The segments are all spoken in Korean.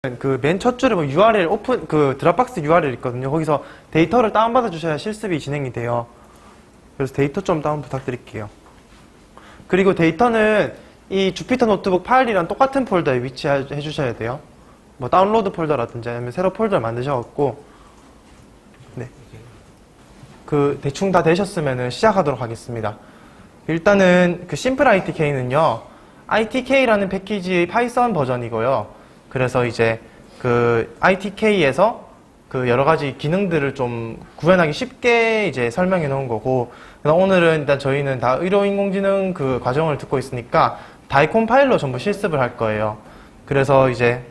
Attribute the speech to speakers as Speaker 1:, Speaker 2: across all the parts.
Speaker 1: 그 맨 첫 줄에 뭐 URL 오픈 그 드랍박스 URL 있거든요. 거기서 데이터를 다운받아 주셔야 실습이 진행이 돼요. 그래서 데이터 좀 다운 부탁드릴게요. 그리고 데이터는 이 주피터 노트북 파일이랑 똑같은 폴더에 위치해 주셔야 돼요. 뭐 다운로드 폴더라든지 아니면 새로 폴더를 만드셔갖고 네. 그 대충 다 되셨으면은 시작하도록 하겠습니다. 일단은 그 심플 ITK는요. ITK라는 패키지의 파이썬 버전이고요. 그래서 이제 그 ITK에서 그 여러 가지 기능들을 좀 구현하기 쉽게 이제 설명해 놓은 거고, 오늘은 일단 저희는 다 의료인공지능 그 과정을 듣고 있으니까 다이콘 파일로 전부 실습을 할 거예요. 그래서 이제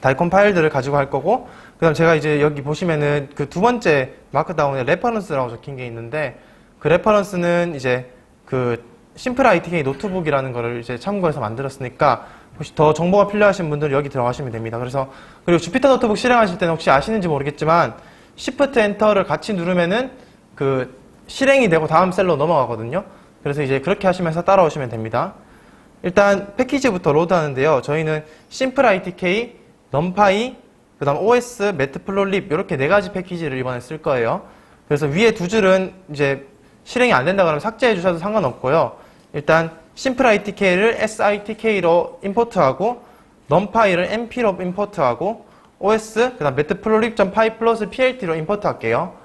Speaker 1: 다이콘 파일들을 가지고 할 거고, 그 다음 제가 이제 여기 보시면은 그 두 번째 마크다운에 레퍼런스라고 적힌 게 있는데, 그 레퍼런스는 이제 그 심플 ITK 노트북이라는 거를 이제 참고해서 만들었으니까 혹시 더 정보가 필요하신 분들은 여기 들어가시면 됩니다. 그리고 주피터 노트북 실행하실 때는 혹시 아시는지 모르겠지만 Shift Enter를 같이 누르면은 그 실행이 되고 다음 셀로 넘어가거든요. 그래서 이제 그렇게 하시면서 따라오시면 됩니다. 일단 패키지부터 로드하는데요. 저희는 심플 ITK, numpy, 그 다음 OS, matplotlib 이렇게 네 가지 패키지를 이번에 쓸 거예요. 그래서 위에 두 줄은 이제 실행이 안 된다 그러면 삭제해 주셔도 상관없고요. 일단 심플 ITK를 SITK로 임포트하고 numpy를 np로 임포트하고 OS, 그 다음 matplotlib.py+을 PLT로 임포트할게요.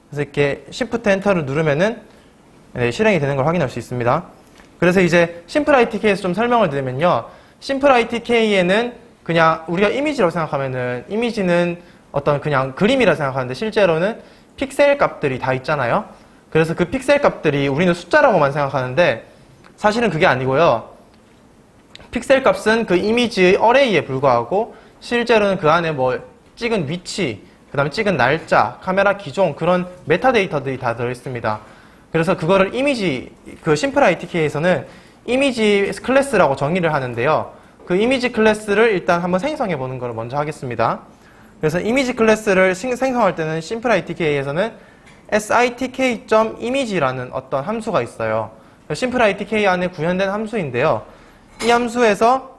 Speaker 1: 그래서 이렇게 Shift Enter를 누르면은 네, 실행이 되는 걸 확인할 수 있습니다. 그래서 이제 심플 ITK에서 좀 설명을 드리면요. 심플 ITK에는 그냥 우리가 이미지라고 생각하면은 이미지는 어떤 그냥 그림이라 생각하는데 실제로는 픽셀 값들이 다 있잖아요. 그래서 그 픽셀 값들이 우리는 숫자라고만 생각하는데 사실은 그게 아니고요. 픽셀 값은 그 이미지의 어레이에 불과하고 실제로는 그 안에 뭐 찍은 위치, 그 다음에 찍은 날짜, 카메라 기종 그런 메타데이터들이 다 들어있습니다. 그래서 그거를 이미지, 그 심플 ITK에서는 이미지 클래스라고 정의를 하는데요. 그 이미지 클래스를 일단 한번 생성해 보는 걸 먼저 하겠습니다. 그래서 이미지 클래스를 생성할 때는 심플 ITK에서는 sitk.image라는 어떤 함수가 있어요. 심플 ITK 안에 구현된 함수인데요. 이 함수에서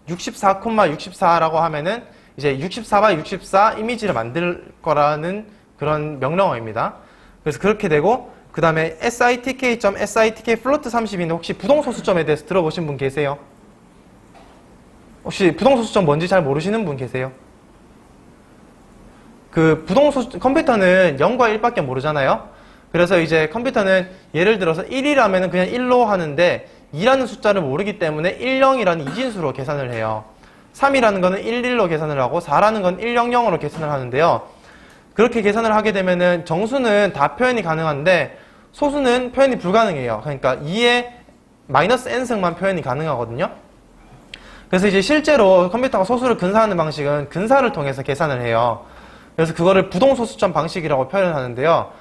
Speaker 1: 64,64라고 하면은 이제 64x64 이미지를 만들 거라는 그런 명령어입니다. 그래서 그렇게 되고, 그 다음에 sitk.sitk float 30인데 혹시 부동소수점에 대해서 들어보신 분 계세요? 혹시 부동소수점 뭔지 잘 모르시는 분 계세요? 그 컴퓨터는 0과 1밖에 모르잖아요. 그래서 이제 컴퓨터는 예를 들어서 1이라면 그냥 1로 하는데 2라는 숫자를 모르기 때문에 10이라는 이진수로 계산을 해요. 3이라는 거는 11로 계산을 하고 4라는 건 100으로 계산을 하는데요. 그렇게 계산을 하게 되면은 정수는 다 표현이 가능한데 소수는 표현이 불가능해요. 그러니까 2의 마이너스 n승만 표현이 가능하거든요. 그래서 이제 실제로 컴퓨터가 소수를 근사하는 방식은 근사를 통해서 계산을 해요. 그래서 그거를 부동소수점 방식이라고 표현하는데요.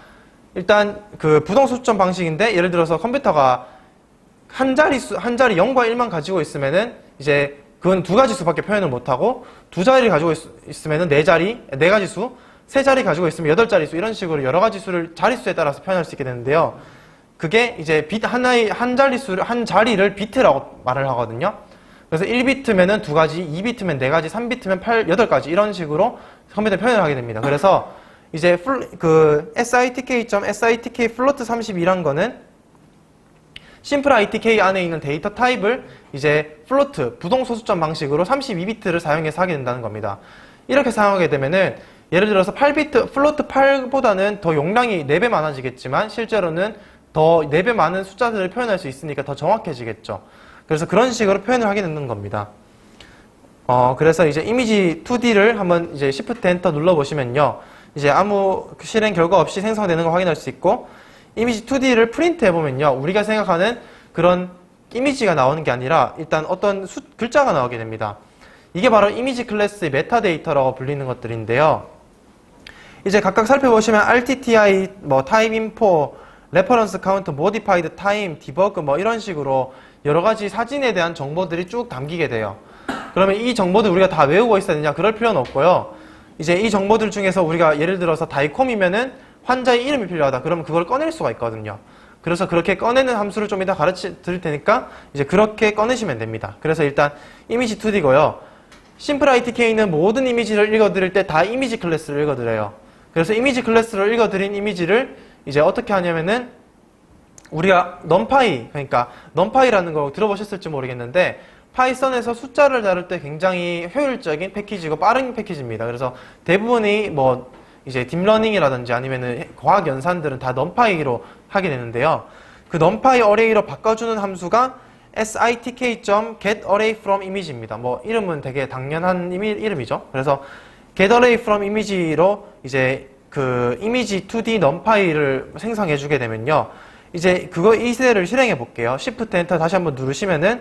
Speaker 1: 일단 그 부동소수점 방식인데 예를 들어서 컴퓨터가 한 자리 0과 1만 가지고 있으면은 이제 그건 두 가지 수밖에 표현을 못하고 두 자리를 가지고 있으면은 네 가지 수, 세 자리 가지고 있으면 8자리 수 이런 식으로 여러 가지 수를 자릿수에 따라서 표현할 수 있게 되는데요. 그게 이제 한 자리를 비트라고 말을 하거든요. 그래서 1비트면은 두 가지, 2비트면 네 가지, 3비트면 8가지 이런 식으로 컴퓨터 표현을 하게 됩니다. 그래서 이제 그 sitk.sitk float 32란 거는 심플 ITK 안에 있는 데이터 타입을 이제 float, 부동소수점 방식으로 32비트를 사용해서 하게 된다는 겁니다. 이렇게 사용하게 되면은 예를 들어서 8비트, float 8보다는 더 용량이 4배 많아지겠지만 실제로는 더 4배 많은 숫자들을 표현할 수 있으니까 더 정확해지겠죠. 그래서 그런 식으로 표현을 하게 되는 겁니다. 그래서 이제 이미지 2D를 한번 이제 Shift Enter 눌러보시면요. 이제 아무 실행 결과 없이 생성되는 걸 확인할 수 있고, 이미지 2D를 프린트 해보면요. 우리가 생각하는 그런 이미지가 나오는 게 아니라 일단 어떤 글자가 나오게 됩니다. 이게 바로 이미지 클래스의 메타데이터라고 불리는 것들인데요. 이제 각각 살펴보시면 RTTI, 뭐 타입 인포, 레퍼런스 카운트, 모디파이드 타임, 디버그 뭐 이런 식으로 여러 가지 사진에 대한 정보들이 쭉 담기게 돼요. 그러면 이 정보들 우리가 다 외우고 있어야 되냐? 그럴 필요는 없고요. 이제 이 정보들 중에서 우리가 예를 들어서 다이콤이면은 환자의 이름이 필요하다. 그러면 그걸 꺼낼 수가 있거든요. 그래서 그렇게 꺼내는 함수를 좀 이따 가르쳐 드릴 테니까 이제 그렇게 꺼내시면 됩니다. 그래서 일단 이미지 2D고요. 심플ITK는 모든 이미지를 읽어드릴 때 다 이미지 클래스를 읽어드려요. 그래서 이미지 클래스를 읽어드린 이미지를 이제 어떻게 하냐면은 우리가 numPy, 그러니까 numPy라는 거 들어보셨을지 모르겠는데 파이썬에서 숫자를 다룰 때 굉장히 효율적인 패키지고 빠른 패키지입니다. 그래서 대부분이 뭐 이제 딥러닝이라든지 아니면은 과학 연산들은 다 numPy로 하게 되는데요. 그 numpy array로 바꿔주는 함수가 sitk.getArrayFromImage입니다. 뭐 이름은 되게 당연한 이름이죠. 그래서 getArrayFromImage로 이제 그 이미지 2D numpy를 생성해 주게 되면요. 이제 이 세를 실행해 볼게요. Shift Enter 다시 한번 누르시면은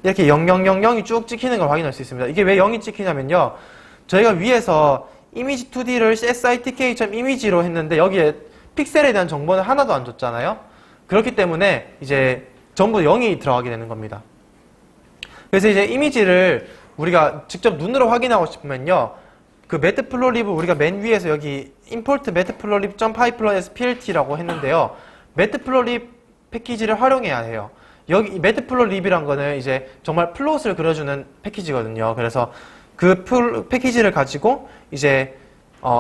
Speaker 1: 이렇게 0000이 쭉 찍히는 걸 확인할 수 있습니다. 이게 왜 0이 찍히냐면요. 저희가 위에서 이미지 2D를 sitk.image로 했는데 여기에 픽셀에 대한 정보는 하나도 안 줬잖아요. 그렇기 때문에 이제 전부 0이 들어가게 되는 겁니다. 그래서 이제 이미지를 우리가 직접 눈으로 확인하고 싶으면요. 그 matplotlib 우리가 맨 위에서 여기 import matplotlib.pyplotSPLT라고 했는데요. matplotlib 패키지를 활용해야 해요. 여기 matplotlib이란 거는 이제 정말 플롯을 그려주는 패키지거든요. 그래서 그 패키지를 가지고 이제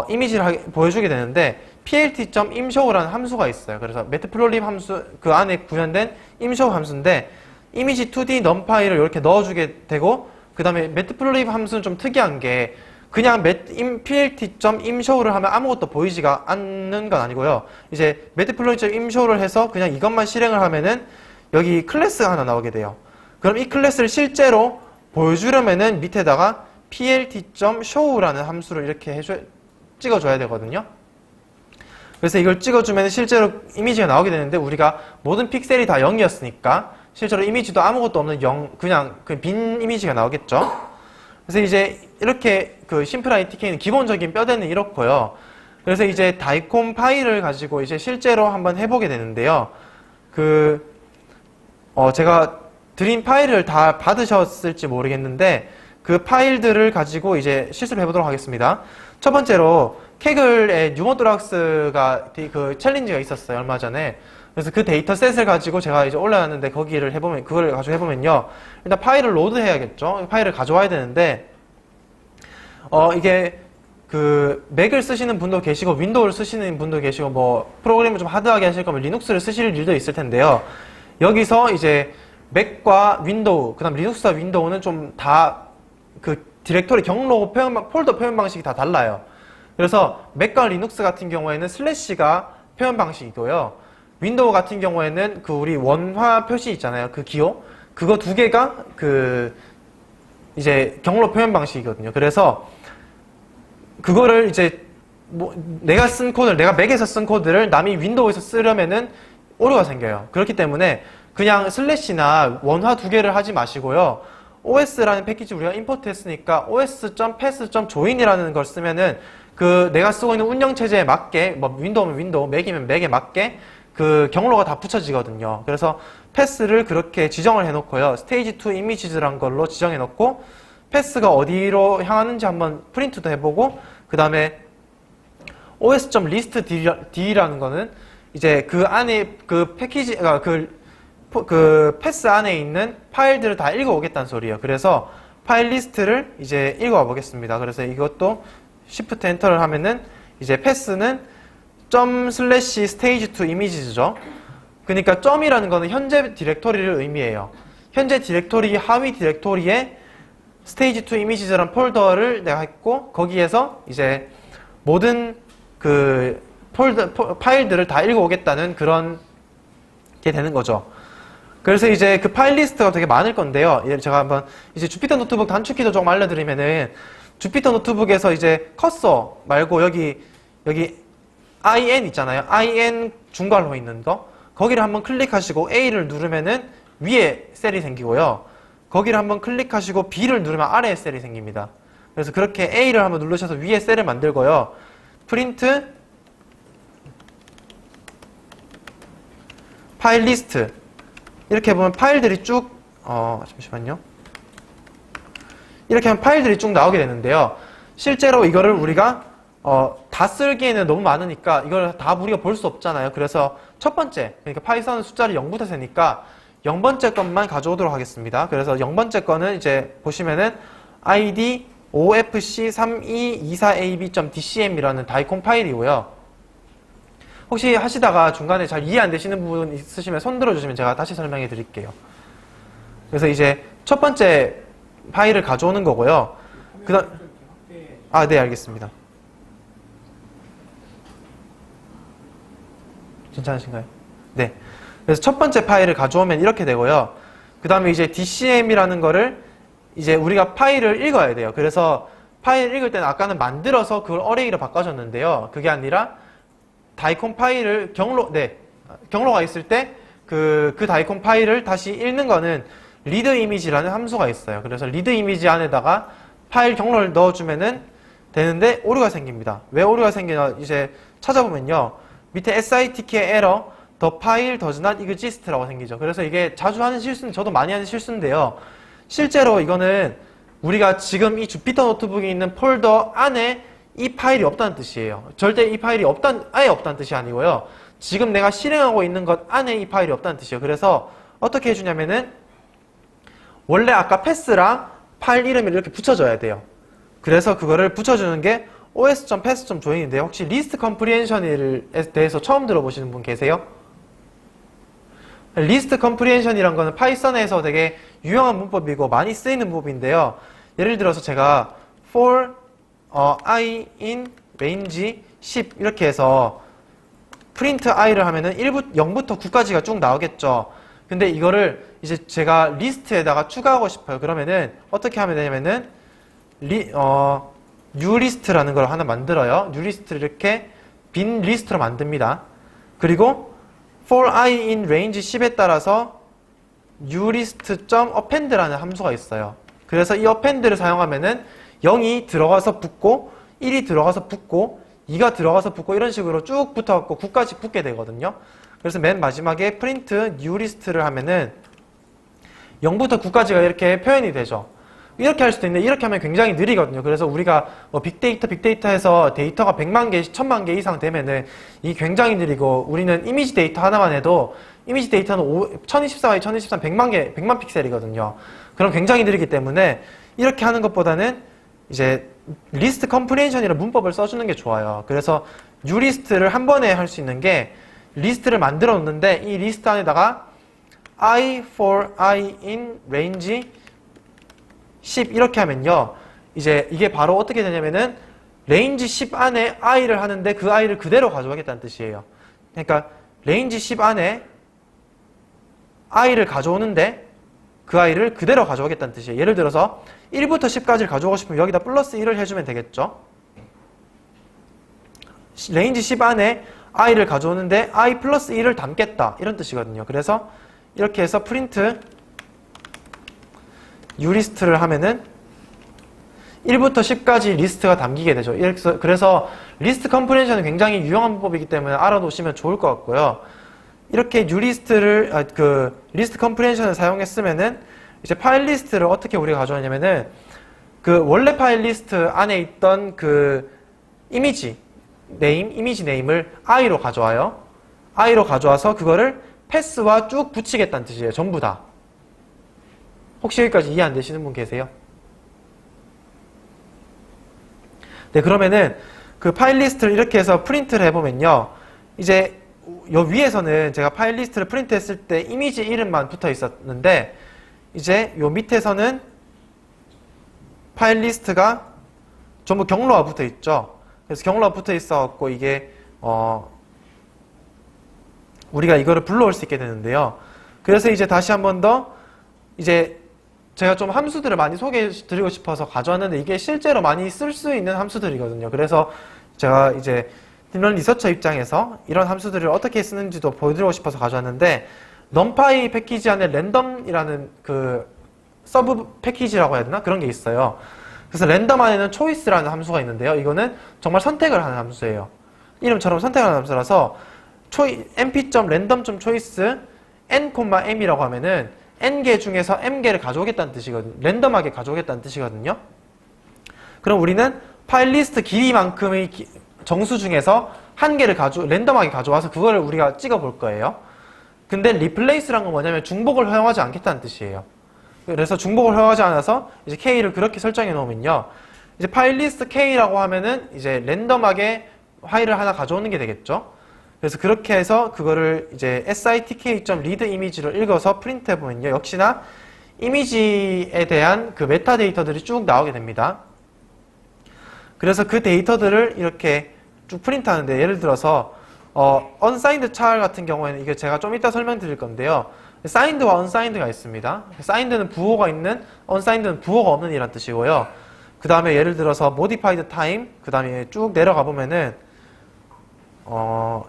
Speaker 1: 이미지를 보여주게 되는데 plt.imshow라는 함수가 있어요. 그래서 matplotlib 함수 그 안에 구현된 imshow 함수인데 이미지 2D numpy를 이렇게 넣어주게 되고 그 다음에 matplotlib 함수는 좀 특이한 게 그냥 plt.imshow를 하면 아무것도 보이지가 않는 건 아니고요. 이제 matplotlib.imshow를 해서 그냥 이것만 실행을 하면은 여기 클래스가 하나 나오게 돼요. 그럼 이 클래스를 실제로 보여주려면은 밑에다가 plt.show라는 함수를 이렇게 찍어줘야 되거든요. 그래서 이걸 찍어주면 실제로 이미지가 나오게 되는데 우리가 모든 픽셀이 다 0이었으니까 실제로 이미지도 아무것도 없는 0, 그냥 그 빈 이미지가 나오겠죠. 그래서 이제 이렇게 그 심플ITK는 기본적인 뼈대는 이렇고요. 그래서 이제 다이콤 파일을 가지고 이제 실제로 한번 해보게 되는데요. 제가 드린 파일을 다 받으셨을지 모르겠는데 그 파일들을 가지고 이제 실습을 해보도록 하겠습니다. 첫 번째로 케글의 뉴모드락스가 그 챌린지가 있었어요. 얼마 전에. 그래서 그 데이터셋을 가지고 제가 이제 올라왔는데 거기를 해보면, 그걸 가지고 해보면요. 일단 파일을 로드해야겠죠. 파일을 가져와야 되는데, 이게 그 맥을 쓰시는 분도 계시고 윈도우를 쓰시는 분도 계시고 뭐 프로그램을 좀 하드하게 하실 거면 리눅스를 쓰실 일도 있을 텐데요. 여기서 이제 맥과 윈도우, 그 다음 리눅스와 윈도우는 좀 다 그 디렉토리 경로 폴더 표현 방식이 다 달라요. 그래서 맥과 리눅스 같은 경우에는 슬래시가 표현 방식이고요. 윈도우 같은 경우에는 그 우리 원화 표시 있잖아요. 그 기호. 그거 두 개가 그 이제 경로 표현 방식이거든요. 그래서 그거를 이제 뭐 내가 맥에서 쓴 코드를 남이 윈도우에서 쓰려면은 오류가 생겨요. 그렇기 때문에 그냥 슬래시나 원화 두 개를 하지 마시고요. OS라는 패키지 우리가 임포트 했으니까 os.path.join이라는 걸 쓰면은 그 내가 쓰고 있는 운영체제에 맞게 뭐 윈도우면 윈도우, 맥이면 맥에 맞게 그 경로가 다 붙여지거든요. 그래서 패스를 그렇게 지정을 해놓고요. 스테이지 2 이미지즈란 걸로 지정해 놓고 패스가 어디로 향하는지 한번 프린트도 해보고 그 다음에 os.listD라는 거는 이제 그 안에 그 패키지가 그 패스 안에 있는 파일들을 다 읽어오겠다는 소리예요. 그래서 파일 리스트를 이제 읽어와 보겠습니다. 그래서 이것도 Shift Enter를 하면은 이제 패스는 ./stage2 images죠. 그러니까 점이라는 거는 현재 디렉토리를 의미해요. 현재 디렉토리 하위 디렉토리에 stage2 images라는 폴더를 내가 했고 거기에서 이제 모든 그 파일들을 다 읽어오겠다는 그런 게 되는 거죠. 그래서 이제 그 파일 리스트가 되게 많을 건데요. 제가 한번 이제 주피터 노트북 단축키도 좀 알려드리면은 주피터 노트북에서 이제 커서 말고 여기 IN 있잖아요. IN 중괄호 있는 거. 거기를 한번 클릭하시고 A를 누르면은 위에 셀이 생기고요. 거기를 한번 클릭하시고 B를 누르면 아래에 셀이 생깁니다. 그래서 그렇게 A를 한번 누르셔서 위에 셀을 만들고요. 프린트 파일 리스트 이렇게 보면 파일들이 쭉 잠시만요. 이렇게 하면 파일들이 쭉 나오게 되는데요. 실제로 이거를 우리가 다 쓸기에는 너무 많으니까 이걸 다 우리가 볼 수 없잖아요. 그래서 첫 번째, 그러니까 파이썬은 숫자를 0부터 세니까 0번째 것만 가져오도록 하겠습니다. 그래서 0번째 거는 이제 보시면은 id ofc3224ab.dcm이라는 다이콘 파일이고요. 혹시 하시다가 중간에 잘 이해 안 되시는 부분 있으시면 손 들어주시면 제가 다시 설명해 드릴게요. 그래서 이제 첫 번째 파일을 가져오는 거고요. 네, 알겠습니다. 괜찮으신가요? 네. 그래서 첫 번째 파일을 가져오면 이렇게 되고요. 그 다음에 이제 DCM이라는 거를 이제 우리가 파일을 읽어야 돼요. 그래서 파일 읽을 때는 아까는 만들어서 그걸 어레이로 바꿔줬는데요. 그게 아니라 다이콘 파일을 경로가 있을 때 그 다이콘 파일을 다시 읽는 거는 리드 이미지라는 함수가 있어요. 그래서 리드 이미지 안에다가 파일 경로를 넣어주면은 되는데 오류가 생깁니다. 왜 오류가 생기나 이제 찾아보면요. 밑에 SITK 에러 the file does not exist라고 생기죠. 그래서 이게 자주 하는 실수는 저도 많이 하는 실수인데요. 실제로 이거는 우리가 지금 이 주피터 노트북에 있는 폴더 안에 이 파일이 없다는 뜻이에요. 절대 이 파일이 아예 없다는 뜻이 아니고요. 지금 내가 실행하고 있는 것 안에 이 파일이 없다는 뜻이에요. 그래서 어떻게 해주냐면은 원래 아까 패스랑 파일 이름을 이렇게 붙여줘야 돼요. 그래서 그거를 붙여주는 게 os.pass.join인데요. 혹시 리스트 컴프리hension에 대해서 처음 들어보시는 분 계세요? 리스트 컴프리hension이란 거는 파이썬에서 되게 유용한 문법이고 많이 쓰이는 문법인데요. 예를 들어서 제가 for i in range 10 이렇게 해서 print i를 하면은 0부터 9까지가 쭉 나오겠죠. 근데 이거를 이제 제가 리스트에다가 추가하고 싶어요. 그러면은 어떻게 하면 되냐면은 new list라는 걸 하나 만들어요. new list를 이렇게 빈 리스트로 만듭니다. 그리고 for i in range 10에 따라서 newlist.append라는 함수가 있어요. 그래서 이 append를 사용하면은 0이 들어가서 붙고 1이 들어가서 붙고 2가 들어가서 붙고 이런 식으로 쭉 붙어갖고 9까지 붙게 되거든요. 그래서 맨 마지막에 print newlist를 하면은 0부터 9까지가 이렇게 표현이 되죠. 이렇게 할 수도 있는데 이렇게 하면 굉장히 느리거든요. 그래서 우리가 빅데이터 해서 데이터가 100만 개, 1000만 개 이상 되면은 이게 굉장히 느리고 우리는 이미지 데이터 하나만 해도 이미지 데이터는 1024x 1023 100만 개, 100만 픽셀이거든요. 그럼 굉장히 느리기 때문에 이렇게 하는 것보다는 이제 리스트 컴프리hension이라는 문법을 써주는 게 좋아요. 그래서 뉴리스트를 한 번에 할 수 있는 게 리스트를 만들어 놓는데 이 리스트 안에다가 i for i in range 10 이렇게 하면요. 이제 이게 바로 어떻게 되냐면은 range 10 안에 i를 하는데 그 i를 그대로 가져가겠다는 뜻이에요. 그러니까 range 10 안에 i를 가져오는데 그 i를 그대로 가져오겠다는 뜻이에요. 예를 들어서 1부터 10까지를 가져오고 싶으면 여기다 플러스 1을 해주면 되겠죠. range 10 안에 i를 가져오는데 i 플러스 1을 담겠다 이런 뜻이거든요. 그래서 이렇게 해서 print newlist를 하면은 1부터 10까지 리스트가 담기게 되죠. 그래서 리스트 컴프리hension은 굉장히 유용한 문법이기 때문에 알아두시면 좋을 것 같고요. 이렇게 newlist를 리스트 컴프리hension을 사용했으면은 이제 파일 리스트를 어떻게 우리가 가져오냐면은 그 원래 파일 리스트 안에 있던 그 이미지 네임을 i로 가져와요. i로 가져와서 그거를 패스와 쭉 붙이겠다는 뜻이에요. 전부 다. 혹시 여기까지 이해 안 되시는 분 계세요? 네, 그러면은 그 파일 리스트를 이렇게 해서 프린트를 해보면요. 이제 요 위에서는 제가 파일 리스트를 프린트 했을 때 이미지 이름만 붙어 있었는데 이제 요 밑에서는 파일 리스트가 전부 경로가 붙어 있죠. 그래서 경로가 붙어 있어갖고 이게 우리가 이거를 불러올 수 있게 되는데요. 그래서 이제 다시 한 번 더 이제 제가 좀 함수들을 많이 소개해 드리고 싶어서 가져왔는데 이게 실제로 많이 쓸 수 있는 함수들이거든요. 그래서 제가 이제 딥러닝 리서처 입장에서 이런 함수들을 어떻게 쓰는지도 보여드리고 싶어서 가져왔는데 numpy 패키지 안에 랜덤이라는 그 서브 패키지라고 해야 되나? 그런 게 있어요. 그래서 랜덤 안에는 choice라는 함수가 있는데요. 이거는 정말 선택을 하는 함수예요. 이름처럼 선택하는 함수라서 np.random.choice n,m이라고 하면은 n개 중에서 m개를 가져오겠다는 뜻이거든요. 랜덤하게 가져오겠다는 뜻이거든요. 그럼 우리는 파일 리스트 길이만큼의 정수 중에서 한 개를 랜덤하게 가져와서 그걸 우리가 찍어 볼 거예요. 근데 replace란 건 뭐냐면 중복을 허용하지 않겠다는 뜻이에요. 그래서 중복을 허용하지 않아서 이제 k를 그렇게 설정해 놓으면요. 이제 파일 리스트 K라고 하면은 이제 랜덤하게 파일을 하나 가져오는 게 되겠죠. 그래서 그렇게 해서 그거를 이제 sitk.read 이미지를 읽어서 프린트 해보면요. 역시나 이미지에 대한 그 메타데이터들이 쭉 나오게 됩니다. 그래서 그 데이터들을 이렇게 쭉 프린트 하는데, 예를 들어서 unsigned char 같은 경우에는 이게 제가 좀 이따 설명드릴 건데요. signed와 unsigned가 있습니다. signed는 부호가 있는, unsigned는 부호가 없는 이란 뜻이고요. 그 다음에 예를 들어서 modified time, 그 다음에 쭉 내려가 보면은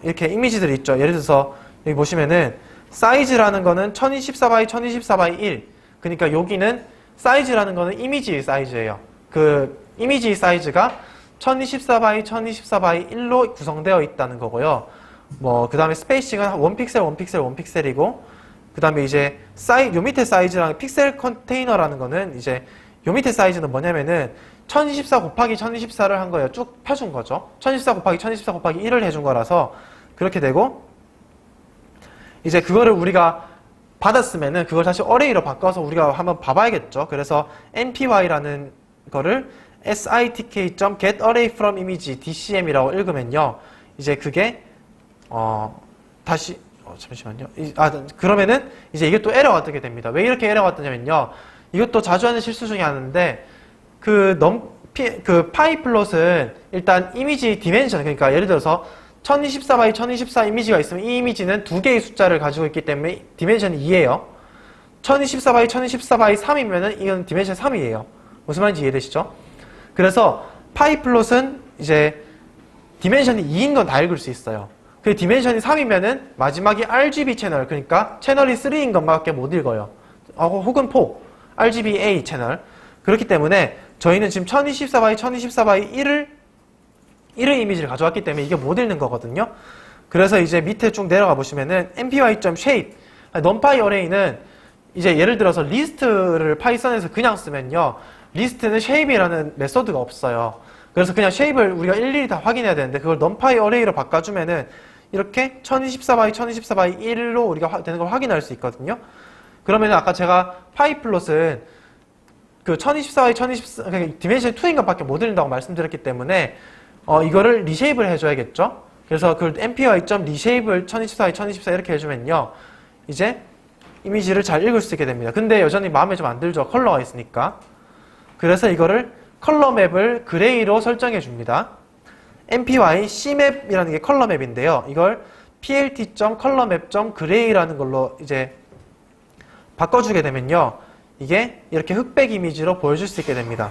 Speaker 1: 이렇게 이미지들이 있죠. 예를 들어서 여기 보시면은 사이즈라는 거는 1024 x 1024 x 1. 그러니까 여기는 사이즈라는 거는 이미지 사이즈예요. 그 이미지 사이즈가 1024 x 1024 x 1로 구성되어 있다는 거고요. 그 다음에 스페이싱은 1픽셀, 1픽셀, 1픽셀이고, 그 다음에 이제 요 밑에 사이즈랑 픽셀 컨테이너라는 거는 이제 요 밑에 사이즈는 뭐냐면은 1024 곱하기 1024를 한 거예요. 쭉 펴준 거죠. 1024 곱하기 1024 곱하기 1을 해준 거라서 그렇게 되고, 이제 그거를 우리가 받았으면은 그걸 다시 어레이로 바꿔서 우리가 한번 봐봐야겠죠. 그래서 npy라는 거를 sitk.getArrayFromImage dcm이라고 읽으면요. 이제 그게 다시 잠시만요. 그러면은 이제 이게 또 에러가 뜨게 됩니다. 왜 이렇게 에러가 뜨냐면요. 이것도 자주 하는 실수 중에 하나인데, 그 파이플롯은 일단 이미지 디멘션, 그러니까 예를 들어서 1024 x 1024 이미지가 있으면 이 이미지는 두 개의 숫자를 가지고 있기 때문에 디멘션이 2예요. 1024 x 1024 x 3이면은 이건 디멘션 3이에요. 무슨 말인지 이해되시죠? 그래서 파이플롯은 이제 디멘션이 2인 건 다 읽을 수 있어요. 그 디멘션이 3이면은 마지막에 RGB 채널, 그러니까 채널이 3인 것밖에 못 읽어요. 혹은 4, RGBA 채널. 그렇기 때문에 저희는 지금 1024 x 1024 x 1의 이미지를 가져왔기 때문에 이게 못 읽는 거거든요. 그래서 이제 밑에 쭉 내려가 보시면은 npy.shape, numpy array는 이제 예를 들어서 리스트를 파이썬에서 그냥 쓰면요. 리스트는 shape이라는 메소드가 없어요. 그래서 그냥 shape를 우리가 일일이 다 확인해야 되는데, 그걸 numpy array로 바꿔주면은 이렇게 1024 x 1024 x 1로 우리가 되는 걸 확인할 수 있거든요. 그러면은 아까 제가 파이플롯은 그 1024 x 1024, 그러니까 디멘션 2인 것밖에 못 읽는다고 말씀드렸기 때문에 이거를 리쉐입을 해줘야겠죠. 그래서 그 npy.reshape을 1024 x 1024 이렇게 해주면요. 이제 이미지를 잘 읽을 수 있게 됩니다. 근데 여전히 마음에 좀 안 들죠. 컬러가 있으니까. 그래서 이거를 컬러 맵을 그레이로 설정해 줍니다. npy cmap이라는 게 컬러 맵인데요. 이걸 plt.colormap.gray라는 걸로 이제 바꿔주게 되면요. 이게 이렇게 흑백 이미지로 보여줄 수 있게 됩니다.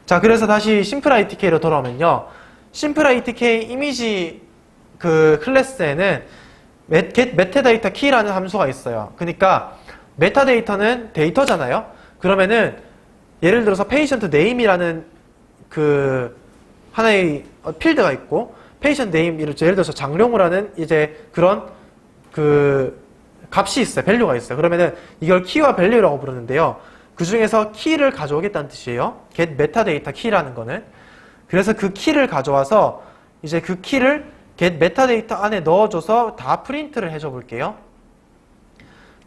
Speaker 1: 자, 그래서 다시 심플ITK로 돌아오면요. 심플ITK 이미지 그 클래스에는 get metadata key라는 함수가 있어요. 그러니까 메타데이터는 데이터잖아요. 그러면은 예를 들어서 patient name이라는 그 하나의 필드가 있고, patient name, 예를 들어서 장룡우라는 이제 그런 그 값이 있어요. 밸류가 있어요. 그러면은 이걸 키와 밸류라고 부르는데요. 그 중에서 키를 가져오겠다는 뜻이에요. get metadata key라는 거는. 그래서 그 키를 가져와서 이제 그 키를 get metadata 안에 넣어줘서 다 프린트를 해줘 볼게요.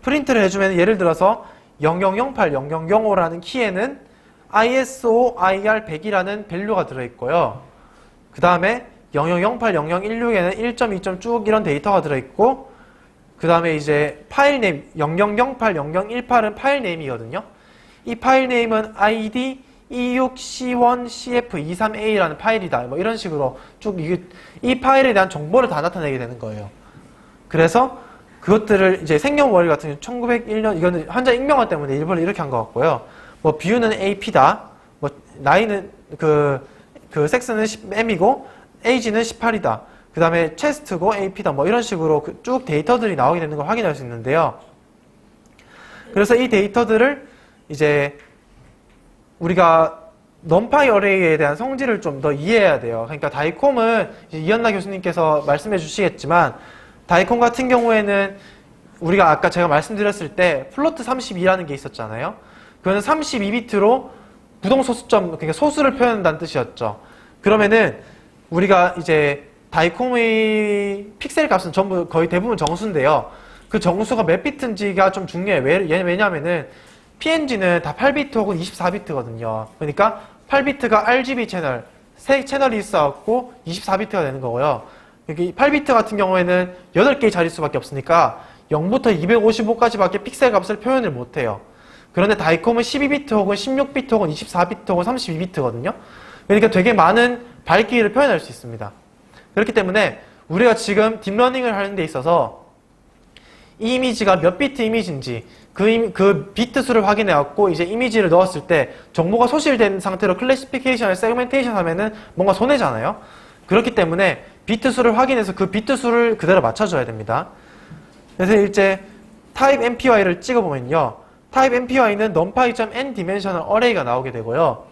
Speaker 1: 프린트를 해주면 예를 들어서 0008, 0005라는 키에는 ISO IR 100이라는 밸류가 들어있고요. 그 다음에 0008, 0016에는 1.2. 쭉 이런 데이터가 들어있고, 그 다음에 이제 파일 네임 0008, 0018은 파일 네임이거든요. 이 파일 네임은 ID 26C1CF23A라는 파일이다. 뭐 이런 식으로 쭉 이 파일에 대한 정보를 다 나타내게 되는 거예요. 그래서 그것들을 이제 생년월일 같은 경우 1901년, 이거는 한자 익명화 때문에 일본을 이렇게 한 것 같고요. 뭐 뷰는 AP다. 뭐 나이는 그 섹스는 M이고 에이지는 18이다. 그 다음에 체스트고 AP다. 뭐 이런 식으로 쭉 데이터들이 나오게 되는 걸 확인할 수 있는데요. 그래서 이 데이터들을 이제 우리가 numpy array에 대한 성질을 좀 더 이해해야 돼요. 그러니까 다이콤은 이현나 교수님께서 말씀해 주시겠지만, 다이콤 같은 경우에는 우리가 아까 제가 말씀드렸을 때 플로트 32라는 게 있었잖아요. 그거는 32비트로 부동 소수점, 그러니까 소수를 표현한다는 뜻이었죠. 그러면은 우리가 이제 다이콤의 픽셀 값은 전부 거의 대부분 정수인데요. 그 정수가 몇 비트인지가 좀 중요해요. 왜냐하면은 PNG는 다 8비트 혹은 24비트거든요. 그러니까 8비트가 RGB 채널, 세 채널이 있어갖고 24비트가 되는 거고요. 여기 8비트 같은 경우에는 8개의 자릿수밖에 없으니까 0부터 255까지밖에 픽셀 값을 표현을 못해요. 그런데 다이콤은 12비트 혹은 16비트 혹은 24비트 혹은 32비트거든요. 그러니까 되게 많은 밝기를 표현할 수 있습니다. 그렇기 때문에 우리가 지금 딥러닝을 하는 데 있어서 이 이미지가 몇 비트 이미지인지 그 비트 수를 확인해갖고 이제 이미지를 넣었을 때 정보가 소실된 상태로 클래시피케이션을 세그멘테이션 하면은 뭔가 손해잖아요. 그렇기 때문에 비트 수를 확인해서 그 비트 수를 그대로 맞춰줘야 됩니다. 그래서 이제 type mpy를 찍어보면요. type mpy는 numpy.n dimensional array가 나오게 되고요.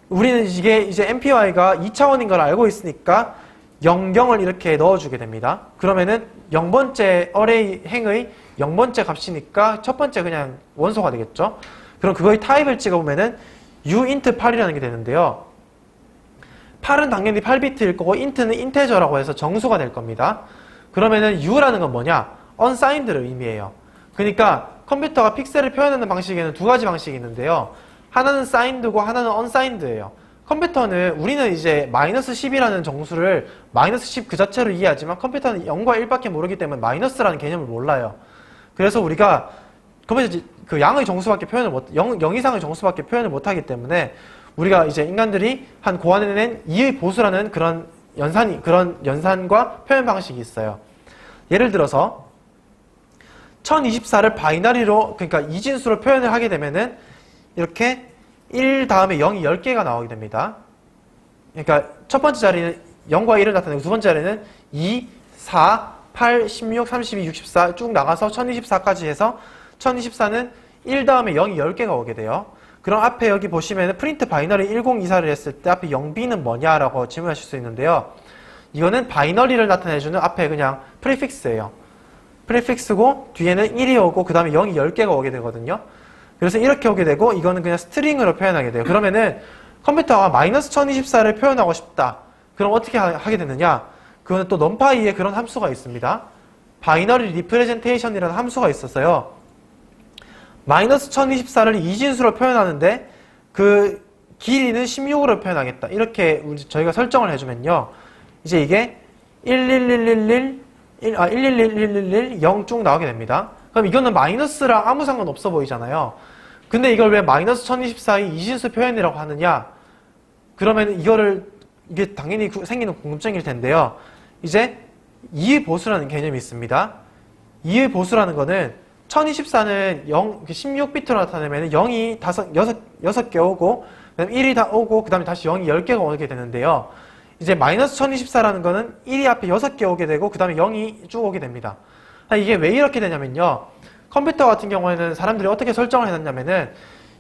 Speaker 1: 우리는 이게 이제 mpy가 2차원인 걸 알고 있으니까 00을 이렇게 넣어주게 됩니다. 그러면은 0번째 array 행의 0번째 값이니까 첫 번째 그냥 원소가 되겠죠. 그럼 그거의 타입을 찍어보면은 uint 8이라는 게 되는데요. 8은 당연히 8비트일 거고 int는 인테저라고 해서 정수가 될 겁니다. 그러면은 u라는 건 뭐냐? unsigned를 의미해요. 그러니까 컴퓨터가 픽셀을 표현하는 방식에는 두 가지 방식이 있는데요. 하나는 signed고 하나는 unsigned예요. 컴퓨터는 우리는 이제 마이너스 10이라는 정수를 마이너스 10 그 자체로 이해하지만 컴퓨터는 0과 1밖에 모르기 때문에 마이너스라는 개념을 몰라요. 그래서 우리가 컴퓨터 그 양의 정수밖에 표현을 못, 0 이상의 정수밖에 표현을 못하기 때문에 우리가 이제 인간들이 한 고안해낸 2의 보수라는 그런 연산과 표현 방식이 있어요. 예를 들어서 1024를 바이너리로, 그러니까 이진수로 표현을 하게 되면은 이렇게 1 다음에 0이 10개가 나오게 됩니다. 그러니까 첫 번째 자리는 0과 1을 나타내고 두 번째 자리는 2, 4, 8, 16, 32, 64 쭉 나가서 1024까지 해서 1024는 1 다음에 0이 10개가 오게 돼요. 그럼 앞에 여기 보시면 프린트 바이너리 1024를 했을 때 앞에 0b는 뭐냐라고 질문하실 수 있는데요. 이거는 바이너리를 나타내주는 앞에 그냥 프리픽스예요. 프리픽스고 뒤에는 1이 오고 그 다음에 0이 10개가 오게 되거든요. 그래서 이렇게 오게 되고 이거는 그냥 스트링으로 표현하게 돼요. 그러면은 컴퓨터가 마이너스 1024를 표현하고 싶다. 그럼 어떻게 하게 되느냐? 그거는 또 numpy에 그런 함수가 있습니다. 바이너리 리프레젠테이션이라는 함수가 있었어요. 마이너스 1024를 이진수로 표현하는데 그 길이는 16으로 표현하겠다. 이렇게 저희가 설정을 해주면요. 이제 이게 11111 0 쭉 나오게 됩니다. 그럼 이거는 마이너스랑 아무 상관없어 보이잖아요. 근데 이걸 왜 마이너스 1024의 이진수 표현이라고 하느냐? 그러면 이게 당연히 생기는 궁금증일 텐데요. 이제 2의 보수라는 개념이 있습니다. 2의 보수라는 거는 1024는 16비트로 나타내면 0이 6개 오고, 그 다음에 1이 다 오고, 그 다음에 다시 0이 10개가 오게 되는데요. 이제 마이너스 1024라는 거는 1이 앞에 6개 오게 되고, 그 다음에 0이 쭉 오게 됩니다. 이게 왜 이렇게 되냐면요. 컴퓨터 같은 경우에는 사람들이 어떻게 설정을 해놨냐면은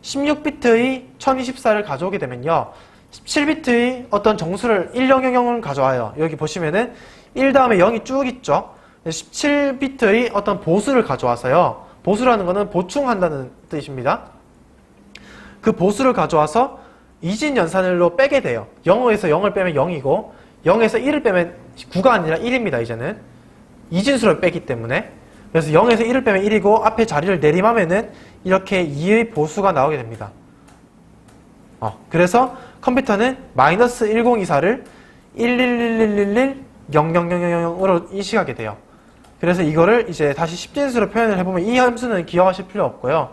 Speaker 1: 16비트의 1024를 가져오게 되면요. 17비트의 어떤 정수를 1000을 가져와요. 여기 보시면은 1 다음에 0이 쭉 있죠. 17비트의 어떤 보수를 가져와서요. 보수라는 거는 보충한다는 뜻입니다. 그 보수를 가져와서 이진 연산으로 빼게 돼요. 0에서 0을 빼면 0이고 0에서 1을 빼면 9가 아니라 1입니다. 이제는 이진수를 빼기 때문에. 그래서 0에서 1을 빼면 1이고 앞에 자리를 내림하면은 이렇게 2의 보수가 나오게 됩니다. 그래서 컴퓨터는 마이너스 1024를 111110000으로 인식하게 돼요. 그래서 이거를 이제 다시 10진수로 표현을 해보면 이 함수는 기억하실 필요 없고요.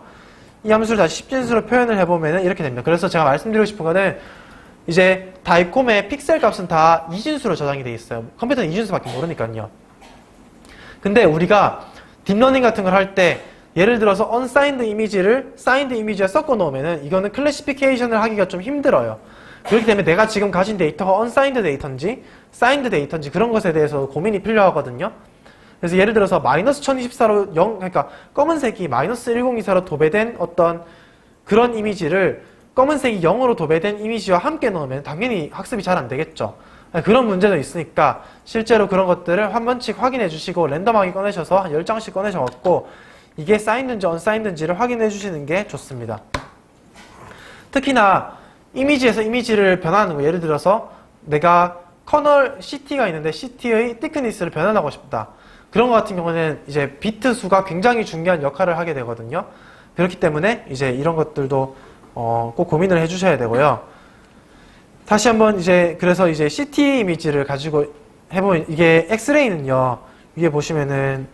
Speaker 1: 이 함수를 다시 10진수로 표현을 해보면 이렇게 됩니다. 그래서 제가 말씀드리고 싶은 거는 이제 다이콤의 픽셀 값은 다 이진수로 저장이 돼 있어요. 컴퓨터는 이진수밖에 모르니까요. 근데 우리가 딥러닝 같은 걸 할 때 예를 들어서 unsigned 이미지를 signed 이미지에 섞어 놓으면은 이거는 클래시피케이션을 하기가 좀 힘들어요. 그렇기 때문에 내가 지금 가진 데이터가 unsigned 데이터인지 signed 데이터인지 그런 것에 대해서 고민이 필요하거든요. 그래서 예를 들어서 마이너스 1024로 그러니까 검은색이 마이너스 1024로 도배된 어떤 그런 이미지를 검은색이 0으로 도배된 이미지와 함께 넣으면 당연히 학습이 잘 안 되겠죠. 그런 문제도 있으니까 실제로 그런 것들을 한 번씩 확인해 주시고 랜덤하게 꺼내셔서 한 10장씩 꺼내셔갖고 이게 signed인지 unsigned인지를 확인해 주시는 게 좋습니다. 특히나 이미지에서 이미지를 변화하는 거, 예를 들어서 내가 커널 CT가 있는데 CT의 thickness를 변환하고 싶다. 그런 것 같은 경우는 이제 비트 수가 굉장히 중요한 역할을 하게 되거든요. 그렇기 때문에 이제 이런 것들도 꼭 고민을 해주셔야 되고요. 다시 한번 그래서 CT 이미지를 가지고 해보면, 이게 엑스레이는요, 위에 보시면은,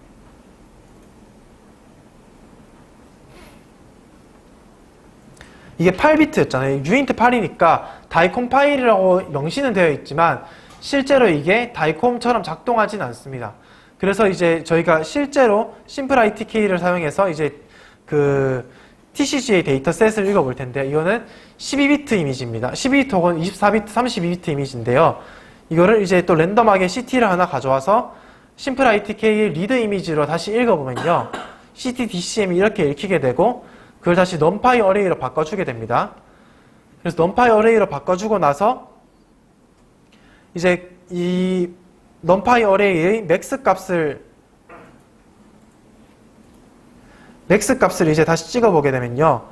Speaker 1: 이게 8비트였잖아요. 유인트 8이니까 다이콤 파일이라고 명시는 되어 있지만, 실제로 이게 다이콤처럼 작동하진 않습니다. 그래서 저희가 실제로 심플 ITK를 사용해서 그 TCGA 데이터셋을 읽어볼 텐데, 이거는 12비트 이미지입니다. 12비트 혹은 24비트, 32비트 이미지인데요. 이거를 또 랜덤하게 CT를 하나 가져와서 심플 ITK 리드 이미지로 다시 읽어보면요. CT DCM이 이렇게 읽히게 되고, 그걸 다시 numpy 어레이로 바꿔주게 됩니다. 그래서 numpy 어레이로 바꿔주고 나서 이 numpy 어레이의 맥스 값을 다시 찍어보게 되면요.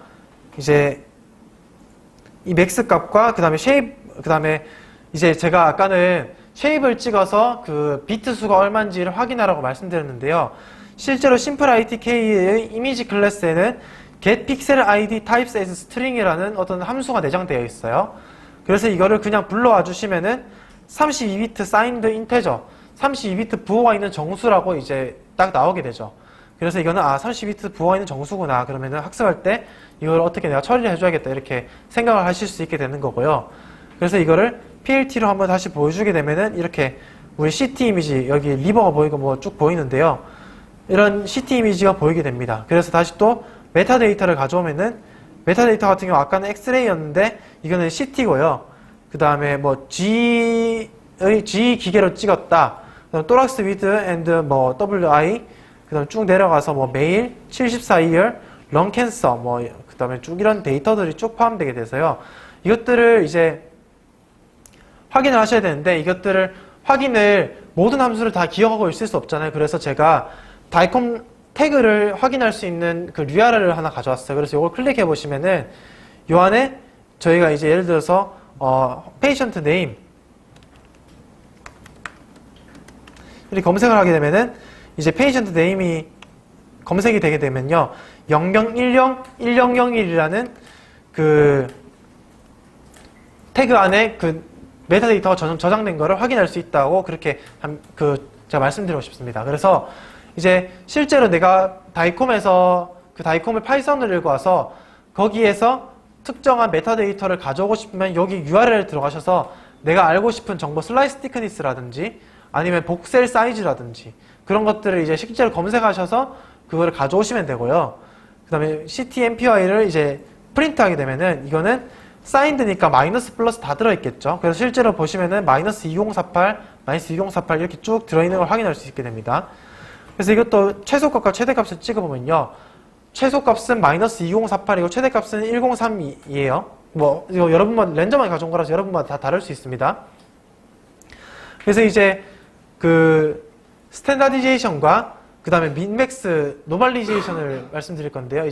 Speaker 1: 이 맥스 값과 그 다음에 쉐입, 그 다음에 제가 아까는 쉐입을 찍어서 그 비트 수가 얼마인지를 확인하라고 말씀드렸는데요. 실제로 심플 ITK의 이미지 클래스에는 getPixelID types as string이라는 어떤 함수가 내장되어 있어요. 그래서 이거를 그냥 불러와 주시면은 32비트 signed integer, 32비트 부호가 있는 정수라고 딱 나오게 되죠. 그래서 이거는 32비트 부호가 있는 정수구나. 그러면은 학습할 때 이걸 어떻게 내가 처리를 해줘야겠다. 이렇게 생각을 하실 수 있게 되는 거고요. 그래서 이거를 PLT로 한번 다시 보여주게 되면은 이렇게 우리 CT 이미지, 여기 리버가 보이고 뭐 쭉 보이는데요. 이런 CT 이미지가 보이게 됩니다. 그래서 다시 또 메타데이터를 가져오면은, 메타데이터 같은 경우 아까는 엑스레이였는데 이거는 CT고요. 그 다음에 뭐 G 기계로 찍었다. 그다음 토락스 위드 앤드 뭐 WI, 그 다음 쭉 내려가서 뭐 메일, 74이열, 런 캔서, 뭐 그 다음에 쭉 이런 데이터들이 쭉 포함되게 돼서요. 이것들을 확인을 하셔야 되는데, 이것들을 모든 함수를 다 기억하고 있을 수 없잖아요. 그래서 제가 다이콤 태그를 확인할 수 있는 그 URL을 하나 가져왔어요. 그래서 이걸 클릭해 보시면은 요 안에 저희가 예를 들어서 patient name 이렇게 검색을 하게 되면은 patient name이 검색이 되게 되면요, 00101001이라는 그 태그 안에 그 메타데이터가 저장된 거를 확인할 수 있다고 그렇게 제가 말씀드리고 싶습니다. 그래서 실제로 내가 다이콤에서 그 다이콤을 파이썬을 읽어와서 거기에서 특정한 메타데이터를 가져오고 싶으면 여기 URL에 들어가셔서 내가 알고 싶은 정보 슬라이스 티크니스라든지 아니면 복셀 사이즈라든지 그런 것들을 실제로 검색하셔서 그거를 가져오시면 되고요. 그 다음에 CTMPY를 프린트하게 되면은 이거는 사인드니까 마이너스 플러스 다 들어있겠죠. 그래서 실제로 보시면은 마이너스 2048, 마이너스 2048 이렇게 쭉 들어있는 걸 확인할 수 있게 됩니다. 그래서 이것도 최소값과 최대값을 찍어보면요, 최소값은 마이너스 2048이고 최대값은 1032이에요. 뭐 이거 여러분만 랜덤하게 가져온 거라서 여러분마다 다 다를 수 있습니다. 그래서 그 스탠다디제이션과 그 다음에 민맥스 노멀리제이션을 말씀드릴 건데요.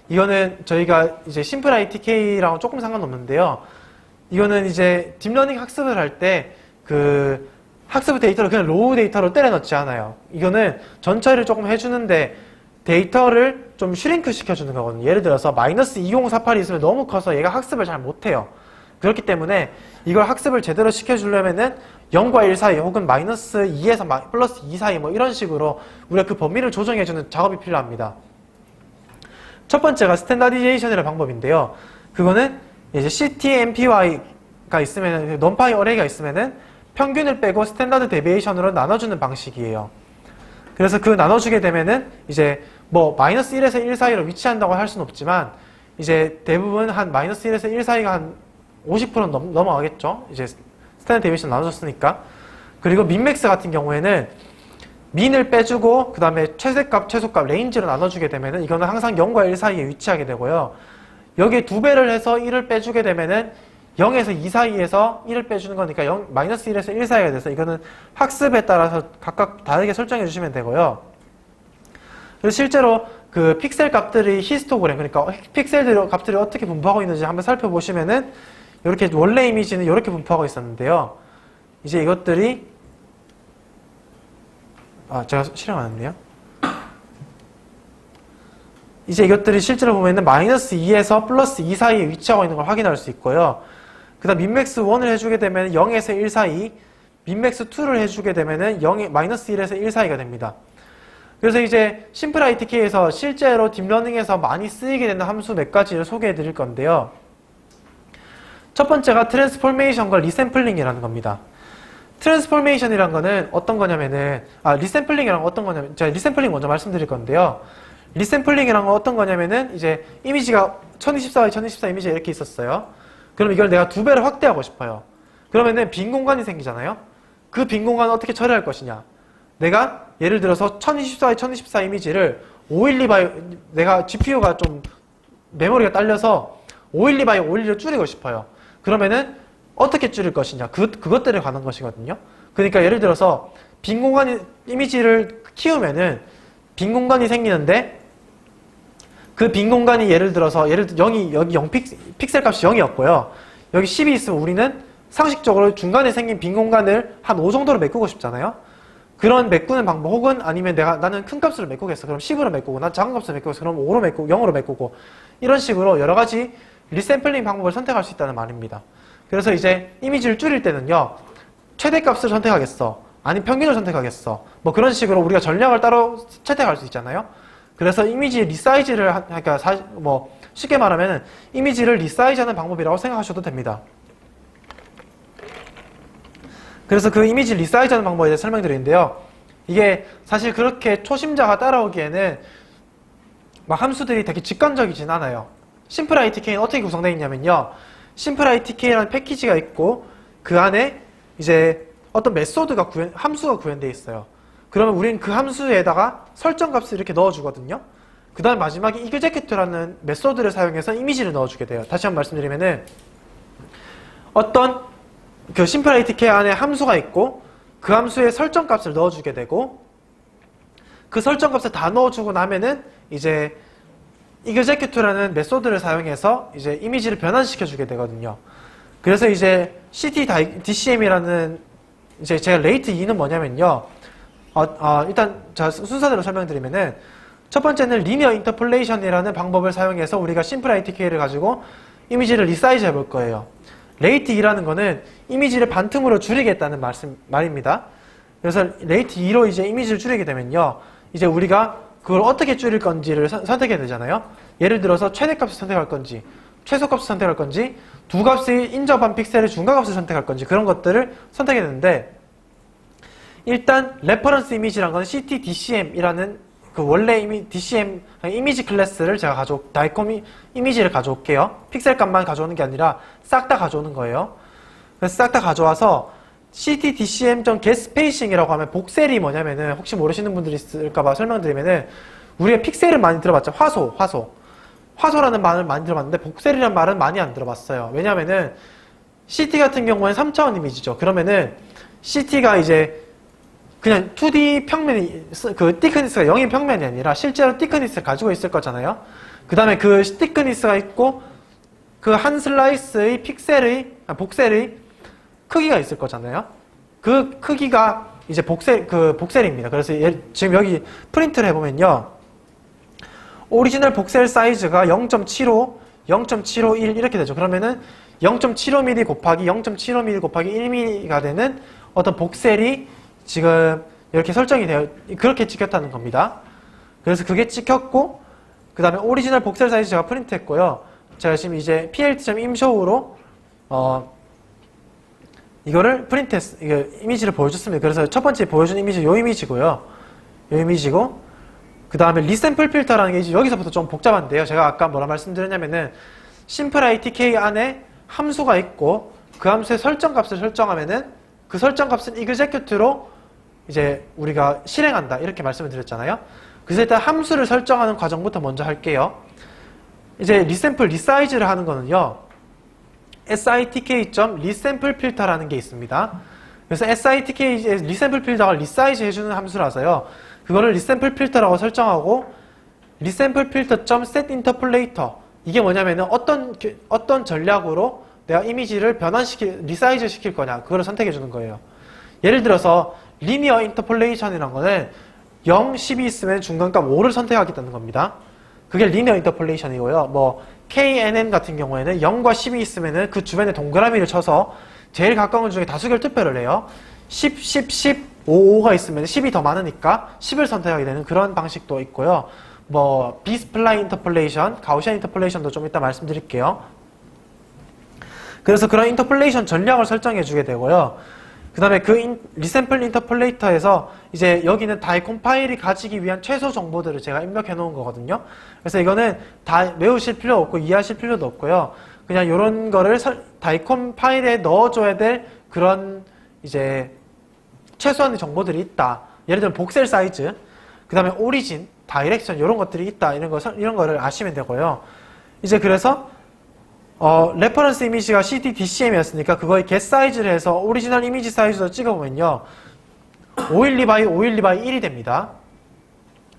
Speaker 1: 이거는 저희가 심플 ITK랑 조금 상관없는데요. 이거는 딥러닝 학습을 할 때 그 학습 데이터를 그냥 로우 데이터로 때려 넣지 않아요. 이거는 전처리를 조금 해주는데 데이터를 좀 슈링크 시켜주는 거거든요. 예를 들어서 마이너스 2048이 있으면 너무 커서 얘가 학습을 잘 못해요. 그렇기 때문에 이걸 학습을 제대로 시켜주려면은 0과 1 사이 혹은 마이너스 2에서 플러스 2 사이 뭐 이런 식으로 우리가 그 범위를 조정해주는 작업이 필요합니다. 첫 번째가 스탠다디제이션이라는 방법인데요. 그거는 CTMPY가 있으면, numpy 어레이가 있으면은 평균을 빼고 스탠다드 데비에이션으로 나눠주는 방식이에요. 그래서 그 나눠주게 되면은 뭐 마이너스 1에서 1 사이로 위치한다고 할 수는 없지만 대부분 한 마이너스 1에서 1 사이가 한 50%는 넘어가겠죠. 스탠다드 데비에이션 나눠줬으니까. 그리고 민맥스 같은 경우에는 민을 빼주고 그 다음에 최대값, 최소값 레인지로 나눠주게 되면은 이거는 항상 0과 1 사이에 위치하게 되고요. 여기에 2배를 해서 1을 빼주게 되면은 0에서 2 사이에서 1을 빼주는 거니까 마이너스 1에서 1 사이가 돼서 이거는 학습에 따라서 각각 다르게 설정해 주시면 되고요. 그래서 실제로 그 픽셀 값들이 히스토그램, 그러니까 픽셀 값들이 어떻게 분포하고 있는지 한번 살펴보시면은 이렇게 원래 이미지는 이렇게 분포하고 있었는데요. 이것들이 제가 실행 안 했네요. 이것들이 실제로 보면은 마이너스 2에서 플러스 2 사이에 위치하고 있는 걸 확인할 수 있고요. 그 다음 민맥스 1을 해주게 되면 0에서 1 사이, 민맥스 2를 해주게 되면은 0, -1에서 1 사이가 됩니다. 그래서 이제 심플 ITK에서 실제로 딥러닝에서 많이 쓰이게 되는 함수 몇 가지를 소개해 드릴 건데요. 첫 번째가 트랜스포메이션과 리샘플링이라는 겁니다. 트랜스포메이션이란 거는 어떤 거냐면은, 리샘플링이란 건 어떤 거냐면, 제가 리샘플링 먼저 말씀드릴 건데요. 리샘플링이란 건 어떤 거냐면은, 이제 이미지가 1024에 1024 이미지가 이렇게 있었어요. 그럼 이걸 내가 2배로 확대하고 싶어요. 그러면은 빈 공간이 생기잖아요. 그 빈 공간을 어떻게 처리할 것이냐. 내가 예를 들어서 1024에 1024 이미지를 512 내가 GPU가 좀 메모리가 딸려서 512 512를 줄이고 싶어요. 그러면은 어떻게 줄일 것이냐. 그것들에 관한 것이거든요. 그러니까 예를 들어서 빈 공간이 이미지를 키우면은 빈 공간이 생기는데 그 빈 공간이 예를 들어서 0이 여기 0 픽셀 값이 0이었고요. 여기 10이 있으면 우리는 상식적으로 중간에 생긴 빈 공간을 한 5 정도로 메꾸고 싶잖아요. 그런 메꾸는 방법 혹은 아니면 나는 큰 값으로 메꾸겠어. 그럼 10으로 메꾸고 난 작은 값으로 메꾸겠어. 그럼 5로 메꾸고 0으로 메꾸고 이런 식으로 여러 가지 리샘플링 방법을 선택할 수 있다는 말입니다. 그래서 이제 이미지를 줄일 때는요. 최대값을 선택하겠어. 아니면 평균을 선택하겠어. 뭐 그런 식으로 우리가 전략을 따로 채택할 수 있잖아요. 그래서 이미지 리사이즈를 그러니까 쉽게 말하면 이미지를 리사이즈하는 방법이라고 생각하셔도 됩니다. 그래서 그 이미지 리사이즈하는 방법에 대해 설명드리는데요. 이게 사실 그렇게 초심자가 따라오기에는 막 함수들이 되게 직관적이진 않아요. 심플 ITK는 어떻게 구성되어 있냐면요. 심플 ITK라는 패키지가 있고 그 안에 이제 어떤 메소드가 함수가 구현되어 있어요. 그러면 우리는 그 함수에다가 설정값을 이렇게 넣어주거든요. 그 다음 마지막에 execute라는 메소드를 사용해서 이미지를 넣어주게 돼요. 다시 한번 말씀드리면은 어떤 그 심플 ITK 안에 함수가 있고 그 함수에 설정값을 넣어주게 되고 그 설정값을 다 넣어주고 나면은 이제 execute라는 메소드를 사용해서 이제 이미지를 변환시켜주게 되거든요. 그래서 이제 CT-DCM이라는 이제 제가 레이트 2는 뭐냐면요. 일단 자 순서대로 설명드리면은 첫 번째는 리니어 인터폴레이션이라는 방법을 사용해서 우리가 심플 ITK를 가지고 이미지를 리사이즈 해볼 거예요. 레이트 2라는 거는 이미지를 반틈으로 줄이겠다는 말입니다. 그래서 레이트 2로 이제 이미지를 줄이게 되면요. 이제 우리가 그걸 어떻게 줄일 건지를 선택해야 되잖아요. 예를 들어서 최대값을 선택할 건지, 최소값을 선택할 건지, 두 값의 인접한 픽셀의 중간값을 선택할 건지 그런 것들을 선택해야 되는데 일단 레퍼런스 이미지란 건 CT-DCM이라는 그 원래 DCM 이미지 클래스를 제가 다이콤 이미지를 가져올게요. 픽셀 값만 가져오는 게 아니라 싹 다 가져오는 거예요. 그래서 싹 다 가져와서 CT-DCM.getSpacing이라고 하면 복셀이 뭐냐면은 혹시 모르시는 분들이 있을까봐 설명드리면은 우리가 픽셀은 많이 들어봤죠. 화소라는 말을 많이 들어봤는데 복셀이라는 말은 많이 안 들어봤어요. 왜냐면은 CT 같은 경우에는 3차원 이미지죠. 그러면은 CT가 이제 그냥 2D 평면이 그 티크니스가 0인 평면이 아니라 실제로 티크니스를 가지고 있을 거잖아요. 그 다음에 그 티크니스가 있고 그 한 슬라이스의 복셀의 크기가 있을 거잖아요. 그 크기가 이제 복셀입니다. 그래서 지금 여기 프린트를 해보면요. 오리지널 복셀 사이즈가 0.75, 0.751 이렇게 되죠. 그러면은 0.75mm 곱하기 0.75mm 곱하기 1mm가 되는 어떤 복셀이 지금 이렇게 설정이 되어 그렇게 찍혔다는 겁니다. 그래서 그게 찍혔고 그 다음에 오리지널 복셀 사이즈 제가 프린트했고요. 제가 지금 이제 plt.imshow로 이거를 이미지를 보여줬습니다. 그래서 첫 번째 보여준 이미지 요 이미지고요. 요 이미지고 그 다음에 리샘플 필터라는 게 이제 여기서부터 좀 복잡한데요. 제가 아까 뭐라 말씀드렸냐면은 심플 ITK 안에 함수가 있고 그 함수의 설정값을 설정하면은 그 설정값은 execute로 이제 우리가 실행한다 이렇게 말씀을 드렸잖아요. 그래서 일단 함수를 설정하는 과정부터 먼저 할게요. 이제 리사이즈를 하는 거는요. sitk.resampleFilter라는 게 있습니다. 그래서 sitk 리샘플 필터가 리사이즈 해주는 함수라서요. 그거를 리샘플필터라고 설정하고 resampleFilter.setInterpolator 이게 뭐냐면은 어떤 전략으로 내가 이미지를 리사이즈 시킬 거냐 그거를 선택해 주는 거예요. 예를 들어서 리니어 인터폴레이션이라는 거는 0, 10이 있으면 중간값 5를 선택하겠다는 겁니다. 그게 리니어 인터폴레이션이고요. 뭐 KNN 같은 경우에는 0과 10이 있으면은 그 주변에 동그라미를 쳐서 제일 가까운 것 중에 다수결 투표를 해요. 10, 10, 10, 5, 5가 있으면 10이 더 많으니까 10을 선택하게 되는 그런 방식도 있고요. 뭐 비스플라인 인터폴레이션, 가우시안 인터폴레이션도 좀 이따 말씀드릴게요. 그래서 그런 인터폴레이션 전략을 설정해 주게 되고요. 그 다음에 그 리샘플 인터폴레이터에서 이제 여기는 다이콘 파일이 가지기 위한 최소 정보들을 제가 입력해 놓은 거거든요. 그래서 이거는 다 외우실 필요 없고 이해하실 필요도 없고요. 그냥 이런 거를 다이콘 파일에 넣어줘야 될 그런 이제 최소한의 정보들이 있다. 예를 들면 복셀 사이즈, 그 다음에 오리진, 다이렉션 이런 것들이 있다. 이런 거를 아시면 되고요. 이제 그래서 레퍼런스 이미지가 CDDCM이었으니까 그거의 get 사이즈를 해서 오리지널 이미지 사이즈로 찍어보면요. 512 x 512 x 1이 됩니다.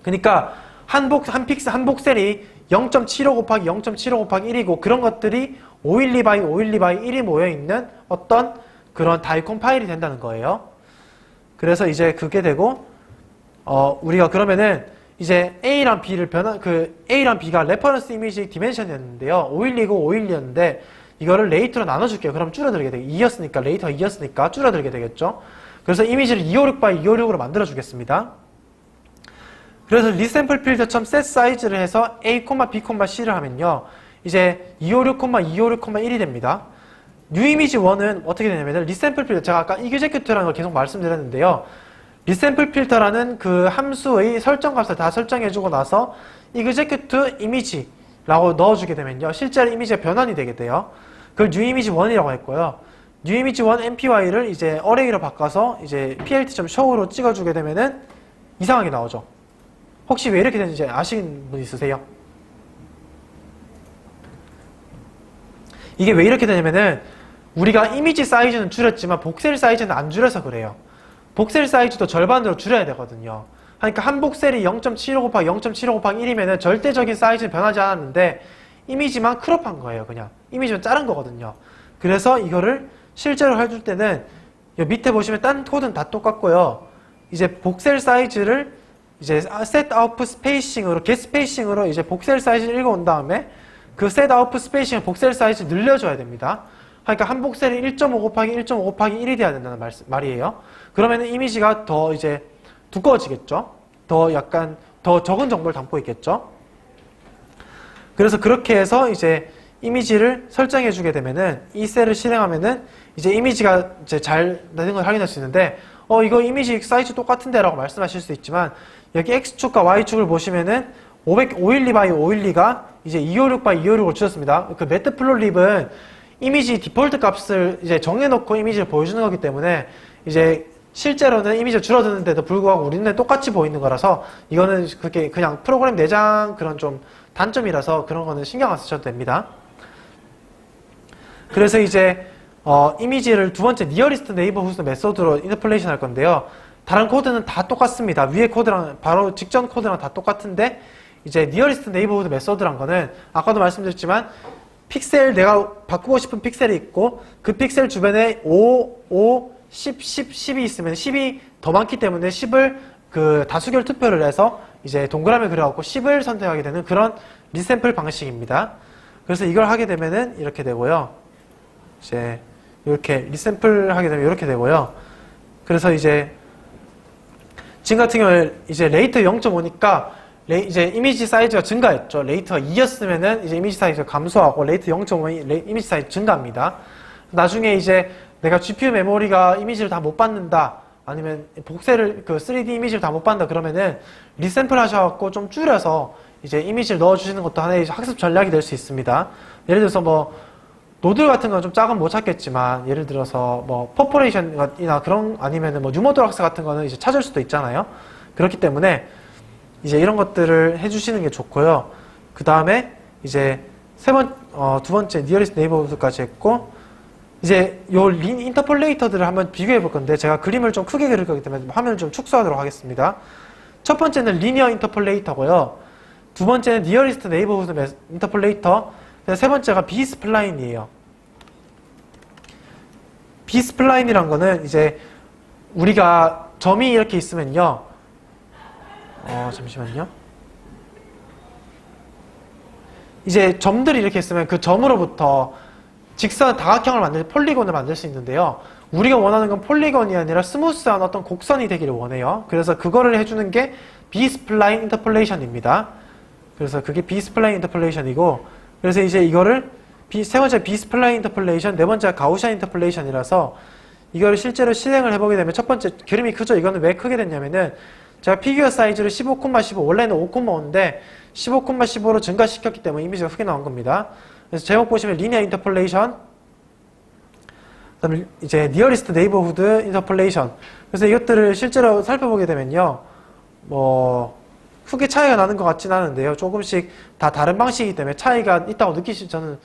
Speaker 1: 그러니까 한 복셀이 0.75 곱하기 0.75 곱하기 1이고 그런 것들이 512 x 512 x 1이 모여있는 어떤 그런 다이콘 파일이 된다는 거예요. 그래서 이제 그게 되고 우리가 그러면은 이제 A랑 B를 A랑 B가 레퍼런스 이미지 디멘션이었는데요. 512고 512였는데 이거를 레이트로 나눠줄게요. 그럼 줄어들게 되겠죠. 2였으니까 레이트가 2였으니까 줄어들게 되겠죠. 그래서 이미지를 256 by 256으로 만들어 주겠습니다. 그래서 리샘플 필드처럼 셋 사이즈를 해서 A, B, C를 하면요. 이제 256, 256, 1이 됩니다. 뉴 이미지 1은 어떻게 되냐면 리샘플 필터, 제가 아까 이그제큐트라는 걸 계속 말씀드렸는데요. 리샘플 필터라는 그 함수의 설정 값을 다 설정해주고 나서 execute image라고 넣어주게 되면요. 실제로 이미지가 변환이 되게 돼요. 그걸 new image 1이라고 했고요. new image 1 mpy를 이제 array로 바꿔서 이제 plt.show로 찍어주게 되면은 이상하게 나오죠. 혹시 왜 이렇게 되는지 아시는 분 있으세요? 이게 왜 이렇게 되냐면은 우리가 이미지 사이즈는 줄였지만 복셀 사이즈는 안 줄여서 그래요. 복셀 사이즈도 절반으로 줄여야 되거든요. 그러니까 한 복셀이 0.75 곱하기 0.75 곱하기 1이면 절대적인 사이즈는 변하지 않았는데 이미지만 크롭한 거예요. 그냥 이미지만 자른 거거든요. 그래서 이거를 실제로 해줄 때는 밑에 보시면 딴 코드는 다 똑같고요. 이제 복셀 사이즈를 이제 set out spacing으로 get spacing으로 이제 복셀 사이즈를 읽어온 다음에 그 set out spacing 복셀 사이즈 늘려줘야 됩니다. 그러니까 한 복셀이 1.5 곱하기 1.5 곱하기 1이 돼야 된다는 말이에요. 그러면 이미지가 더 이제 두꺼워지겠죠. 더 약간 더 적은 정보를 담고 있겠죠. 그래서 그렇게 해서 이제 이미지를 설정해 주게 되면은 이 셀을 실행하면은 이제 이미지가 이제 잘 되는 걸 확인할 수 있는데 이거 이미지 사이즈 똑같은데 라고 말씀하실 수 있지만 여기 X축과 Y축을 보시면은 512 by 512가 이제 256 by 256을 주셨습니다. 그 매트플롯립은 이미지 디폴트 값을 이제 정해놓고 이미지를 보여주는 거기 때문에 이제 실제로는 이미지가 줄어드는데도 불구하고 우리는 똑같이 보이는 거라서 이거는 그게 그냥 프로그램 내장 그런 좀 단점이라서 그런 거는 신경 안 쓰셔도 됩니다. 그래서 이제 이미지를 두 번째 니어리스트 네이버후드 메소드로 인터폴레이션 할 건데요. 다른 코드는 다 똑같습니다. 위에 코드랑 바로 직전 코드랑 다 똑같은데 이제 니어리스트 네이버후드 메소드란 거는 아까도 말씀드렸지만 픽셀 내가 바꾸고 싶은 픽셀이 있고 그 픽셀 주변에 5, 10, 10, 10이 있으면 10이 더 많기 때문에 10을 그 다수결 투표를 해서 이제 동그라미 그려갖고 10을 선택하게 되는 그런 리샘플 방식입니다. 그래서 이걸 하게 되면은 이렇게 되고요. 이제 이렇게 리샘플 하게 되면 이렇게 되고요. 그래서 이제 지금 같은 경우에 이제 레이트 0.5니까 이제 이미지 사이즈가 증가했죠. 레이트가 2였으면은 이제 이미지 사이즈가 감소하고 레이트 0.5면 이미지 사이즈 증가합니다. 나중에 이제 내가 GPU 메모리가 이미지를 다 못 받는다. 아니면 복셀을 그 3D 이미지를 다 못 받는다 그러면은 리샘플 하셔갖고 좀 줄여서 이제 이미지를 넣어주시는 것도 하나의 학습 전략이 될 수 있습니다. 예를 들어서 뭐 노드 같은 건 좀 작으면 못 찾겠지만 예를 들어서 뭐 퍼포레이션이나 그런 아니면은 뭐 뉴모드락스 같은 거는 이제 찾을 수도 있잖아요. 그렇기 때문에 이제 이런 것들을 해주시는 게 좋고요. 그 다음에 이제 두 번째 니어리스트 네이버후드까지 했고 이제 요 인터폴레이터들을 한번 비교해 볼 건데 제가 그림을 좀 크게 그릴 거기 때문에 화면을 좀 축소하도록 하겠습니다. 첫 번째는 리니어 인터폴레이터고요. 두 번째는 니어리스트 네이버후드 인터폴레이터. 세 번째가 비스플라인이에요. 비스플라인이란 거는 이제 우리가 점이 이렇게 있으면요. 잠시만요. 이제 점들이 이렇게 있으면 그 점으로부터 직선 다각형을 폴리곤을 만들 수 있는데요. 우리가 원하는 건 폴리곤이 아니라 스무스한 어떤 곡선이 되기를 원해요. 그래서 그거를 해주는 게 비스플라인 인터폴레이션입니다. 그래서 그게 비스플라인 인터폴레이션이고, 그래서 이제 이거를 세 번째 비스플라인 인터폴레이션, 네 번째가 가우시안 인터폴레이션이라서 이거를 실제로 실행을 해보게 되면 첫 번째 그림이 크죠. 이거는 왜 크게 됐냐면은 제가 피규어 사이즈를 15,15 원래는 5,5인데 15,15로 증가시켰기 때문에 이미지가 크게 나온 겁니다. 그래서 제목 보시면 리니어 인터폴레이션, 그다음에 이제 니어리스트 네이버후드 인터폴레이션. 그래서 이것들을 실제로 살펴보게 되면요, 뭐 크게 차이가 나는 것 같진 않은데요. 조금씩 다 다른 방식이기 때문에 차이가 있다고 저는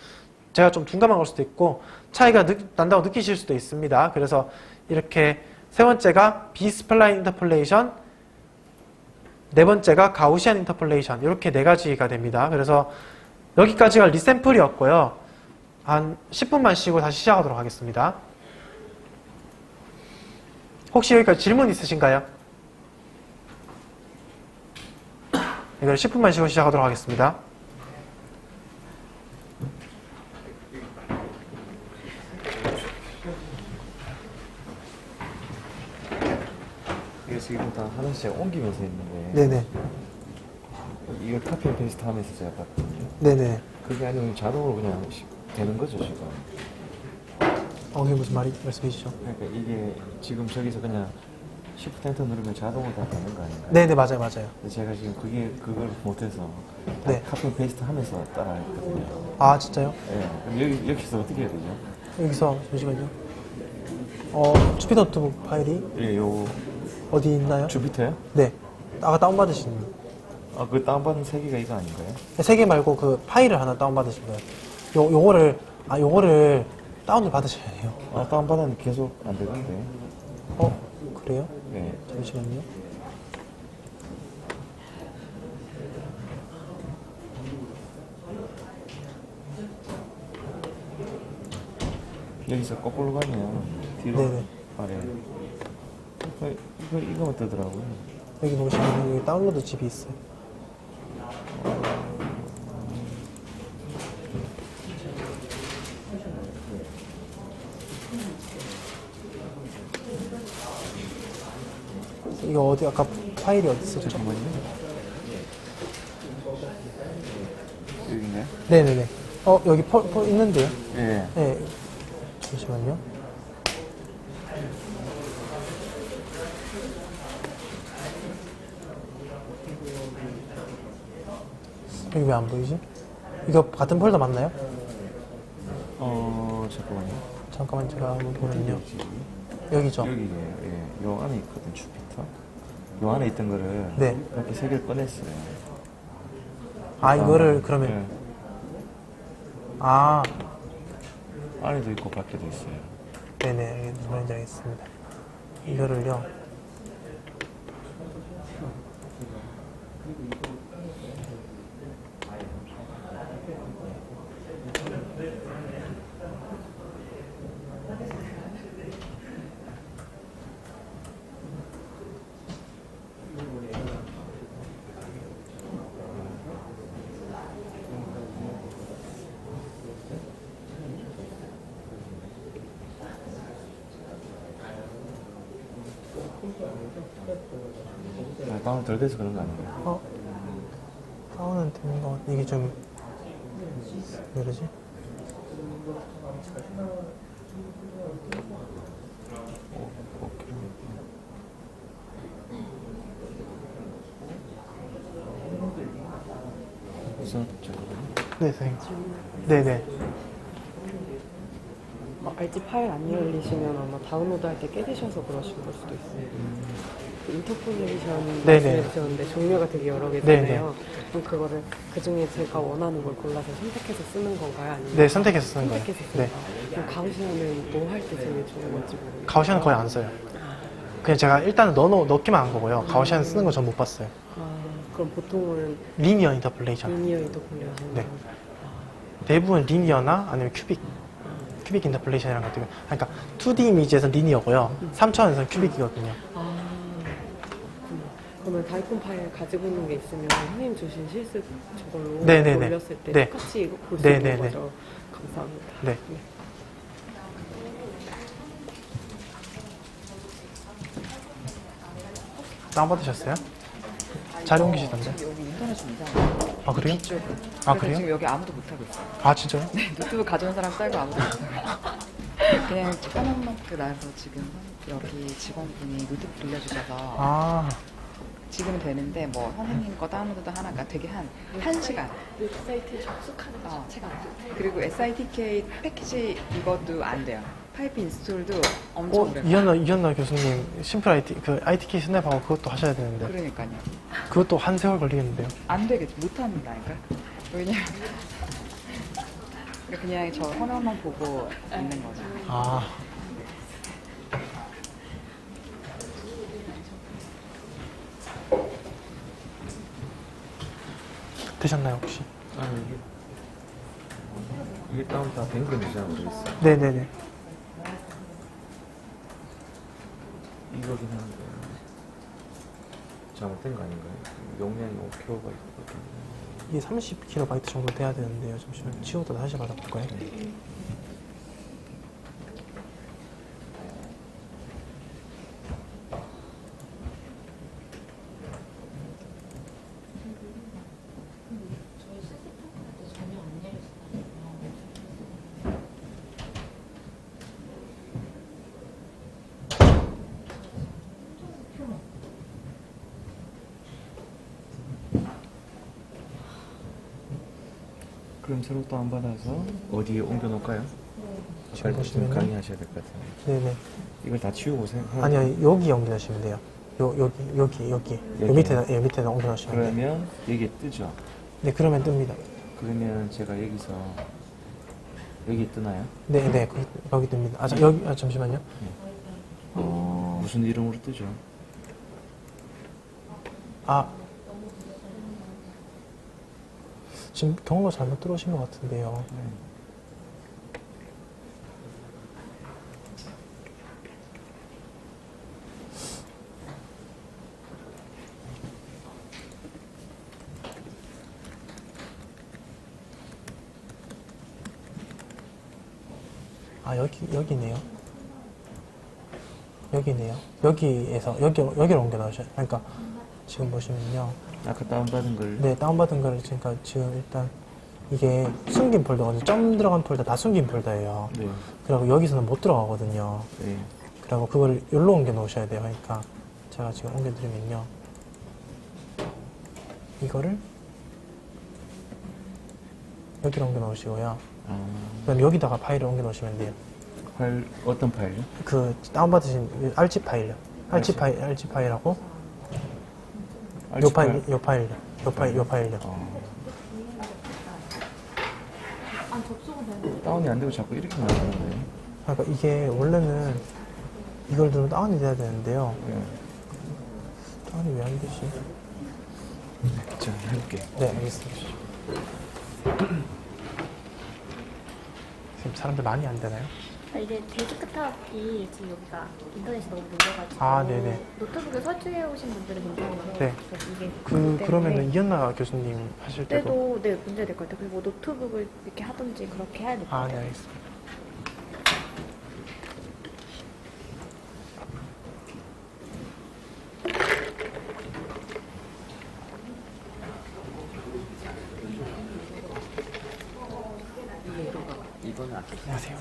Speaker 1: 제가 좀 둔감한 걸 수도 있고 차이가 난다고 느끼실 수도 있습니다. 그래서 이렇게 세 번째가 비스플라인 인터폴레이션, 네 번째가 가우시안 인터폴레이션, 이렇게 네 가지가 됩니다. 그래서 여기까지가 리샘플이었고요. 한 10분만 쉬고 다시 시작하도록 하겠습니다. 혹시 여기까지 질문 있으신가요? 이걸 10분만 쉬고 시작하도록 하겠습니다.
Speaker 2: 이게 지금 다 하나씩 옮기면서 있는데
Speaker 1: 네네.
Speaker 2: 이걸 카피 앤 페이스트 하면서 제가 봤거든요.
Speaker 1: 네네.
Speaker 2: 그게 아니면 자동으로 그냥 되는 거죠 지금.
Speaker 1: 이게 무슨 말씀이시죠?
Speaker 2: 그러니까 이게 지금 저기서 그냥 Shift 엔터 누르면 자동으로 다 되는 거 아닌가요?
Speaker 1: 네네, 맞아요, 맞아요.
Speaker 2: 근데 제가 지금 그걸 못해서
Speaker 1: 네.
Speaker 2: 카피 앤 페이스트 하면서 따라했거든요.
Speaker 1: 아, 진짜요?
Speaker 2: 네. 그럼 여기서 어떻게 해야 되죠?
Speaker 1: 여기서, 잠시만요. 주피터 노트북 파일이
Speaker 2: 예, 요
Speaker 1: 어디 있나요?
Speaker 2: 주피터요?
Speaker 1: 네. 아까 다운받으신.
Speaker 2: 그 다운받은 세 개가 이거 아닌가요?
Speaker 1: 세 개 말고 그 파일을 하나 다운받으신 거예요. 요거를 다운을 받으셔야 해요.
Speaker 2: 다운받았는데 계속 안 되던데.
Speaker 1: 그래요?
Speaker 2: 네.
Speaker 1: 잠시만요.
Speaker 2: 여기서 거꾸로 가면 뒤로
Speaker 1: 네네.
Speaker 2: 아래. 이거만 뜨더라고요.
Speaker 1: 여기 보시면 여기 다운로드 집이 있어요. 이거 어디 아까 파일이 어디 있었죠?
Speaker 2: 잠깐만요. 여기네.
Speaker 1: 네네네. 여기 있는데요?
Speaker 2: 예.
Speaker 1: 네. 잠시만요. 여기 왜 안 보이지? 이거 같은 폴더 맞나요?
Speaker 2: 잠깐만요.
Speaker 1: 잠깐만 제가 한번 보면요. 여기죠?
Speaker 2: 여기에 예. 요 안에 있거든 주피터. 요 안에 있던 거를
Speaker 1: 네.
Speaker 2: 이렇게 세 개를 꺼냈어요.
Speaker 1: 이거를 그러면
Speaker 2: 예. 안에도 있고 밖에도 있어요.
Speaker 1: 네네, 무슨 말인지 알겠습니다. 이거를요.
Speaker 2: 다운 덜 돼서 그런 거 아닌가요?
Speaker 1: 다운은 되는 것 같아. 이게 좀, 왜 이러지?
Speaker 2: 우선 잠깐만요.
Speaker 1: 네, 선생님. 네네.
Speaker 3: 알지 파일 안 열리시면 아마 다운로드 할 때 깨지셔서 그러신 걸 수도 있어요. 그 인터폴레이션
Speaker 1: 네네.
Speaker 3: 말씀해주셨는데 종류가 되게 여러
Speaker 1: 네네.
Speaker 3: 개잖아요. 그럼 그거를 그 중에 제가 원하는 걸 골라서 선택해서 쓰는 건가요? 아니면
Speaker 1: 네, 선택해서 쓰는 거예요.
Speaker 3: 선택해서 쓰는
Speaker 1: 네.
Speaker 3: 거예요? 그럼 가우시안은 뭐 할 때 제일 좋은 건지 모르겠어요.
Speaker 1: 가우시안은 거의 안 써요. 그냥 제가 일단은 넣기만 한 거고요. 가우시안 쓰는 거 전 못 봤어요.
Speaker 3: 그럼 보통은
Speaker 1: 리니어 인터폴레이션.
Speaker 3: 리니어 인터폴레이션.
Speaker 1: 네. 대부분 리니어나 아니면 큐빅 인터폴레이션이랑 같은 거. 그러니까 2D 이미지에서는 리니어고요. 3차원에서는 큐빅이거든요.
Speaker 3: 그러면 다이콘 파일 가지고 있는 게 있으면 선생님 주신 실습 저걸로
Speaker 1: 네네네.
Speaker 3: 올렸을 때
Speaker 1: 네.
Speaker 3: 똑같이 볼 수
Speaker 1: 네네네.
Speaker 3: 있는 거죠. 감사합니다.
Speaker 1: 네. 다운받으셨어요? 자료 옮기시던데?
Speaker 4: 여기 인터넷 좀 이상해.
Speaker 1: 아, 그래요?
Speaker 4: 이쪽.
Speaker 1: 아,
Speaker 4: 그래서
Speaker 1: 그래요?
Speaker 4: 지금 여기 아무도 못 하고 있어요.
Speaker 1: 아, 진짜요?
Speaker 4: 노트북 가져온 사람 빼고 아무도 못 하고 있어요. 그냥 화면마크 나서 지금 여기 직원분이 노트북 빌려주셔서
Speaker 1: 아,
Speaker 4: 지금 되는데 뭐 선생님 거 다운로드 하나가 되게 한 1시간.
Speaker 3: 웹사이트에 접속하는 거 자체가 안 돼요.
Speaker 4: 그리고 SITK 패키지 이것도 안 돼요. 파이프 인스톨도 엄청 오래 걸려요.
Speaker 1: 이현나 교수님, 심플 IT, 그 ITK 스냅하고 그것도 하셔야 되는데.
Speaker 4: 그러니까요.
Speaker 1: 그것도 한 세월 걸리겠는데요?
Speaker 4: 안 되겠지. 못 한다니까. 왜냐면 그냥 저 화면만 보고 있는 거죠.
Speaker 1: 아. 되셨나요, 혹시?
Speaker 2: 아, 이게 다운 다 된 게 되잖아, 모르겠어.
Speaker 1: 네네네.
Speaker 2: 이거긴 한데 잘못된 거 아닌가요? 용량이 5kb밖에
Speaker 1: 이게 30KB 정도 돼야 되는데요. 잠시만 치우다 다시 받아볼까요?
Speaker 2: 그럼 새로 다운받아서 어디에 옮겨놓을까요?
Speaker 1: 지금
Speaker 2: 아까
Speaker 1: 보시면은-
Speaker 2: 강의하셔야 될 것 같아요.
Speaker 1: 네네.
Speaker 2: 이걸 다 치우고
Speaker 1: 아니요, 여기 옮겨놓으시면 돼요. 여기. 요 밑에다 옮겨놓으시면 돼요.
Speaker 2: 그러면 여기 뜨죠?
Speaker 1: 네, 그러면 뜹니다.
Speaker 2: 그러면 제가 여기서 여기 뜨나요?
Speaker 1: 네네, 거기 뜹니다. 잠시만요.
Speaker 2: 무슨 이름으로 뜨죠?
Speaker 1: 지금 경로가 잘못 들어오신 것 같은데요. 아, 여기네요. 여기를 옮겨 넣으셔요. 그러니까, 지금 보시면요.
Speaker 2: 아까 다운받은 걸
Speaker 1: 네, 다운받은 거를 그러니까 지금 일단, 이게 숨긴 폴더거든요. 점 들어간 폴더 다 숨긴 폴더예요.
Speaker 2: 네.
Speaker 1: 그리고 여기서는 못 들어가거든요.
Speaker 2: 네.
Speaker 1: 그리고 그걸 여기로 옮겨 놓으셔야 돼요. 그러니까, 제가 지금 옮겨 드리면요. 이거를, 여기로 옮겨 놓으시고요. 그다음 여기다가 파일을 옮겨 놓으시면 돼요.
Speaker 2: 파일 어떤 파일요?
Speaker 1: 그 다운받으신 알치 파일요. 알치 파일하고 요 파일요.
Speaker 2: 다운이 안 되고 자꾸 이렇게 나오는 거예요.
Speaker 1: 그러니까 이게 원래는 이걸 누르면 다운이 돼야 되는데요.
Speaker 2: 네.
Speaker 1: 다운이 왜 안 되지?
Speaker 2: 자, 해볼게.
Speaker 1: 네, 알겠습니다. 지금 사람들 많이 안 되나요?
Speaker 5: 이게 데스크탑이 지금 여기가 인터넷이 너무 느려가지고
Speaker 1: 아, 네네.
Speaker 5: 노트북을 설치해 오신 분들은 괜찮은데
Speaker 1: 네.
Speaker 5: 이게
Speaker 1: 그러면은 이현나 교수님 하실 때도
Speaker 5: 네 문제 될 것 같아요. 그리고 노트북을 이렇게 하든지 그렇게 해야 될 것
Speaker 1: 네,
Speaker 5: 같아요.
Speaker 1: 알겠습니다. 안녕하세요.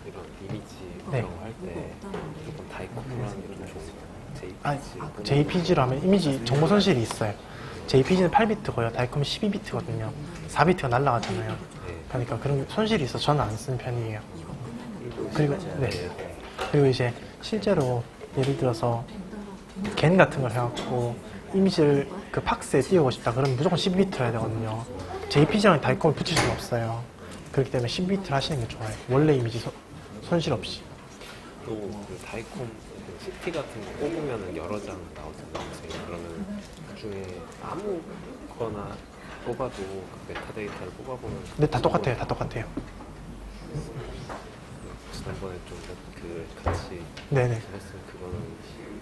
Speaker 6: 이런 이미지
Speaker 1: 네.
Speaker 6: 그런 거 할 때 조금 다이코프라는 게 좀 좋은
Speaker 1: 아, JPG로 하면 이미지 정보 손실이 있어요. JPG는 8비트고요. 다이컴이 12비트거든요. 4비트가 날라가잖아요. 그러니까 그런 손실이 있어서 저는 안 쓰는 편이에요. 그리고 그리고 이제 실제로 예를 들어서 겐 같은 걸 해갖고 이미지를 그 팍스에 띄우고 싶다. 그러면 무조건 12비트 해야 되거든요. JPG랑 다이컴을 붙일 수는 없어요. 그렇기 때문에 10비트를 하시는 게 좋아요. 원래 이미지 손실 없이.
Speaker 6: 또그 다이콤 그 CT 같은 거 뽑으면 여러 장 나오잖아요. 그러면 그 중에 아무거나 뽑아도 그 메타데이터를 뽑아보면
Speaker 1: 근데 다 똑같아요. 다 똑같아요.
Speaker 6: 지난번에 좀 그 같이
Speaker 1: 네네.
Speaker 6: 했으면 그거는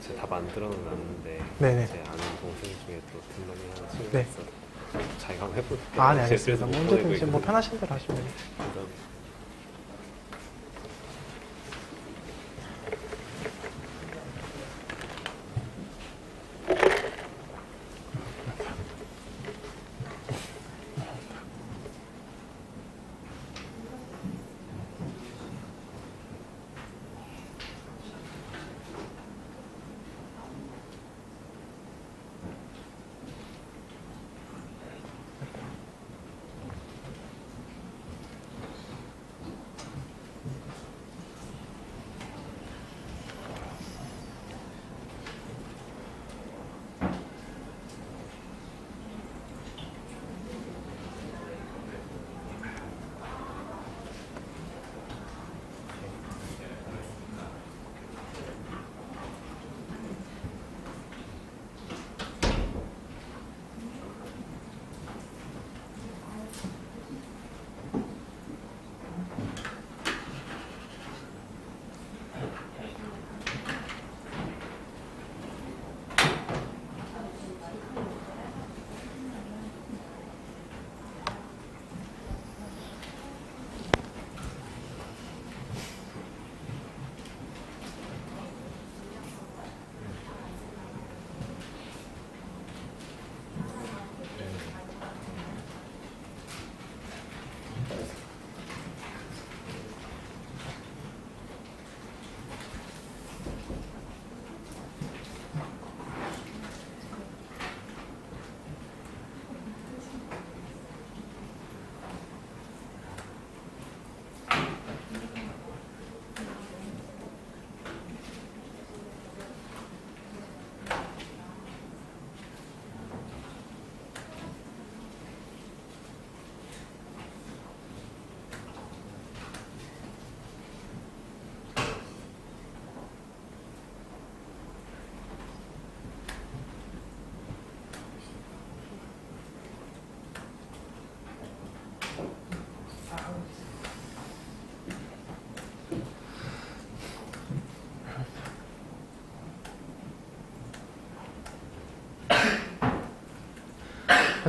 Speaker 6: 제가 다 만들어는 놨는데
Speaker 1: 네네.
Speaker 6: 제 아는 동생 중에 또 뒷머리 하는 친구가
Speaker 1: 네.
Speaker 6: 있어서 자기가 한번 해볼게.
Speaker 1: 아, 네, 알겠습니다.
Speaker 6: 그래서 못
Speaker 1: 언제든지
Speaker 6: 보내고
Speaker 1: 뭐
Speaker 6: 있거든요.
Speaker 1: 편하신 대로 하시면 돼요.
Speaker 6: 그다음에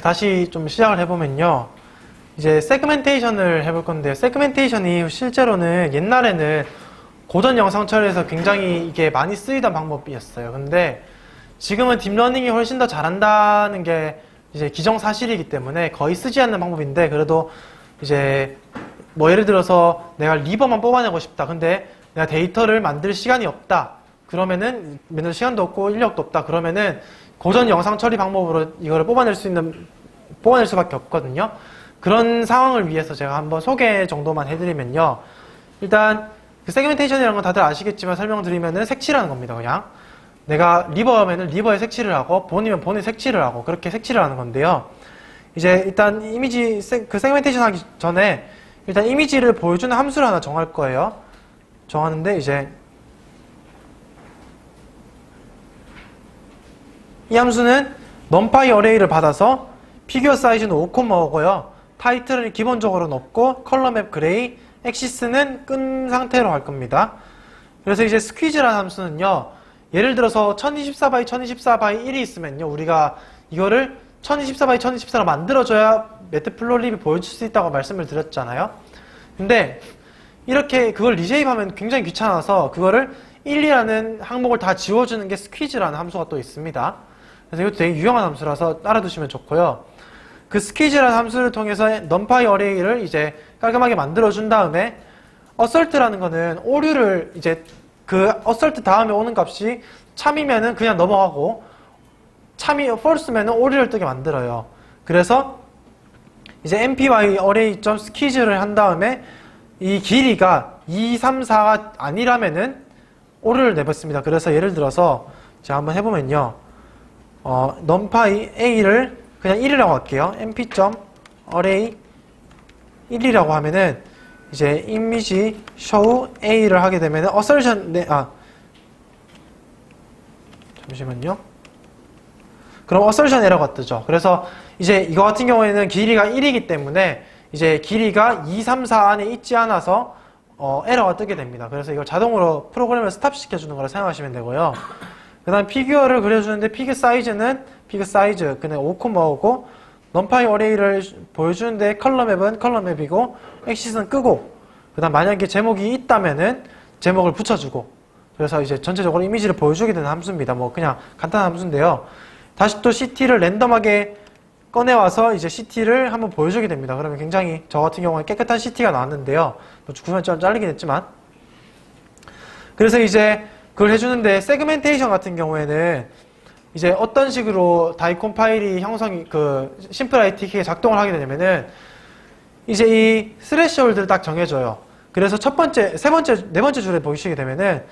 Speaker 1: 다시 좀 시작을 해보면요. 이제 세그멘테이션을 해볼 건데요. 세그멘테이션이 실제로는 옛날에는 고전 영상 처리에서 굉장히 이게 많이 쓰이던 방법이었어요. 근데 지금은 딥러닝이 훨씬 더 잘한다는 게 이제 기정사실이기 때문에 거의 쓰지 않는 방법인데, 그래도 이제 뭐 예를 들어서 내가 리버만 뽑아내고 싶다. 근데 내가 데이터를 만들 시간이 없다. 그러면은 만들 시간도 없고 인력도 없다. 그러면은 고전 영상 처리 방법으로 이거를 뽑아낼 수밖에 없거든요. 그런 상황을 위해서 제가 한번 소개 정도만 해드리면요. 일단 그 세그멘테이션이라는 건 다들 아시겠지만 설명드리면은 색칠하는 겁니다. 그냥 내가 리버면은 리버에 색칠을 하고 본이면 본에 색칠을 하고 그렇게 색칠을 하는 건데요. 이제 일단 이미지 그 세그멘테이션 하기 전에 일단 이미지를 보여주는 함수를 하나 정할 거예요. 정하는데 이제 이 함수는 numpy 어레이를 받아서 피규어 사이즈는 5,5고요. 타이틀을 기본적으로 넣고 컬러맵 그레이, 액시스는 끈 상태로 할 겁니다. 그래서 이제 스퀴즈라는 함수는요. 예를 들어서 1024x 1024x 1이 있으면요. 우리가 이거를 1024x 1024로 만들어줘야 매트플로립이 보여줄 수 있다고 말씀을 드렸잖아요. 근데 이렇게 그걸 리쉐입하면 굉장히 귀찮아서 그거를 1이라는 항목을 다 지워주는 게 스퀴즈라는 함수가 또 있습니다. 그래서 이것도 되게 유용한 함수라서 따라두시면 좋고요. 그 스퀴즈라는 함수를 통해서 numpy 어레이를 이제 깔끔하게 만들어준 다음에 assert라는 거는 오류를 이제 그 assert 다음에 오는 값이 참이면은 그냥 넘어가고 참이 false면은 오류를 뜨게 만들어요. 그래서 이제 mpy array.squeeze를 한 다음에 이 길이가 2, 3, 4가 아니라면은 오류를 내봤습니다. 그래서 예를 들어서 제가 한번 해보면요. numpy a를 그냥 1이라고 할게요. mp.array 1이라고 하면은 이제 image show a를 하게 되면은 assertion 잠시만요. 그럼 assertion 에러가 뜨죠. 그래서 이제 이거 같은 경우에는 길이가 1이기 때문에 이제 길이가 2, 3, 4 안에 있지 않아서 에러가 뜨게 됩니다. 그래서 이걸 자동으로 프로그램을 스탑 시켜주는 거라 생각하시면 되고요. 그 다음 피규어를 그려주는데 피규어 사이즈는 피규어 사이즈 그냥 5,5고 넘파이 어레이를 보여주는데 컬러맵은 컬러맵이고 엑시스는 끄고 그 다음 만약에 제목이 있다면은 제목을 붙여주고 그래서 이제 전체적으로 이미지를 보여주게 되는 함수입니다. 뭐 그냥 간단한 함수인데요. 다시 또 CT를 랜덤하게 꺼내와서 이제 CT를 한번 보여주게 됩니다. 그러면 굉장히 저 같은 경우는 깨끗한 CT가 나왔는데요. 뭐 구분이 좀 잘리긴 했지만 그래서 이제 그걸 해주는데 세그멘테이션 같은 경우에는 이제 어떤 식으로 다이콘 파일이 형성이 그 심플 ITK에 작동을 하게 되냐면은 이제 이 스레시홀드를 딱 정해줘요. 그래서 첫 번째, 세 번째, 네 번째 줄에 보시게 되면은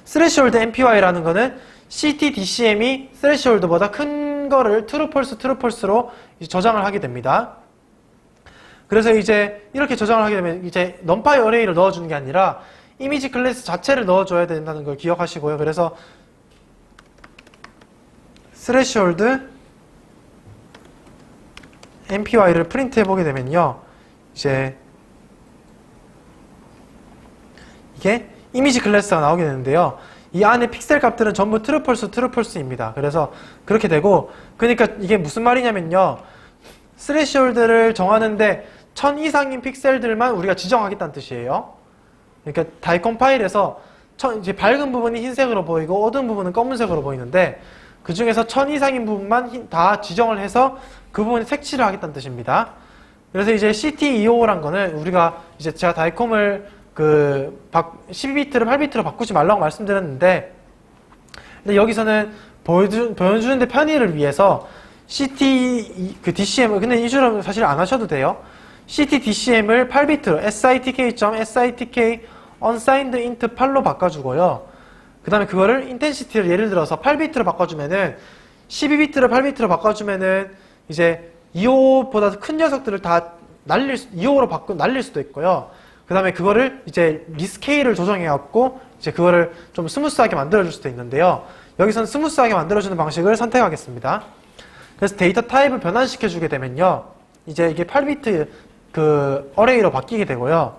Speaker 1: 스레시홀드 MPY라는 거는 CT DCM이 스레시홀드보다 큰 거를 true false로 저장을 하게 됩니다. 그래서 이제 이렇게 저장을 하게 되면 이제 넘파이 어레이를 넣어주는 게 아니라 이미지 클래스 자체를 넣어줘야 된다는 걸 기억하시고요. 그래서 스레시홀드 MPY를 프린트 해보게 되면요. 이제 이게 이미지 클래스가 나오게 되는데요. 이 안에 픽셀 값들은 전부 true false입니다. 그래서 그렇게 되고 그러니까 이게 무슨 말이냐면요. 스레시홀드를 정하는데 1000 이상인 픽셀들만 우리가 지정하겠다는 뜻이에요. 그러니까 다이콘 파일에서 이제 밝은 부분이 흰색으로 보이고 어두운 부분은 검은색으로 보이는데 그 중에서 1000 이상인 부분만 다 지정을 해서 그 부분에 색칠을 하겠다는 뜻입니다. 그래서 이제 CT255란 거는 우리가 이제 제가 다이콤을 12비트를 8비트로 바꾸지 말라고 말씀드렸는데 근데 여기서는 보여주는데 편의를 위해서 DCM을 근데 이 줄은 사실 안 하셔도 돼요. CT DCM을 8비트로 SITK unsigned int 8로 바꿔주고요. 그 다음에 그거를 인텐시티를 예를 들어서 8비트로 바꿔주면은 12비트를 8비트로 바꿔주면은 이제 255보다 큰 녀석들을 다 255로 날릴 수도 있고요. 그 다음에 그거를 이제 리스케일을 조정해갖고 이제 그거를 좀 스무스하게 만들어줄 수도 있는데요. 여기서는 스무스하게 만들어주는 방식을 선택하겠습니다. 그래서 데이터 타입을 변환시켜주게 되면요. 이제 이게 8비트 그 어레이로 바뀌게 되고요.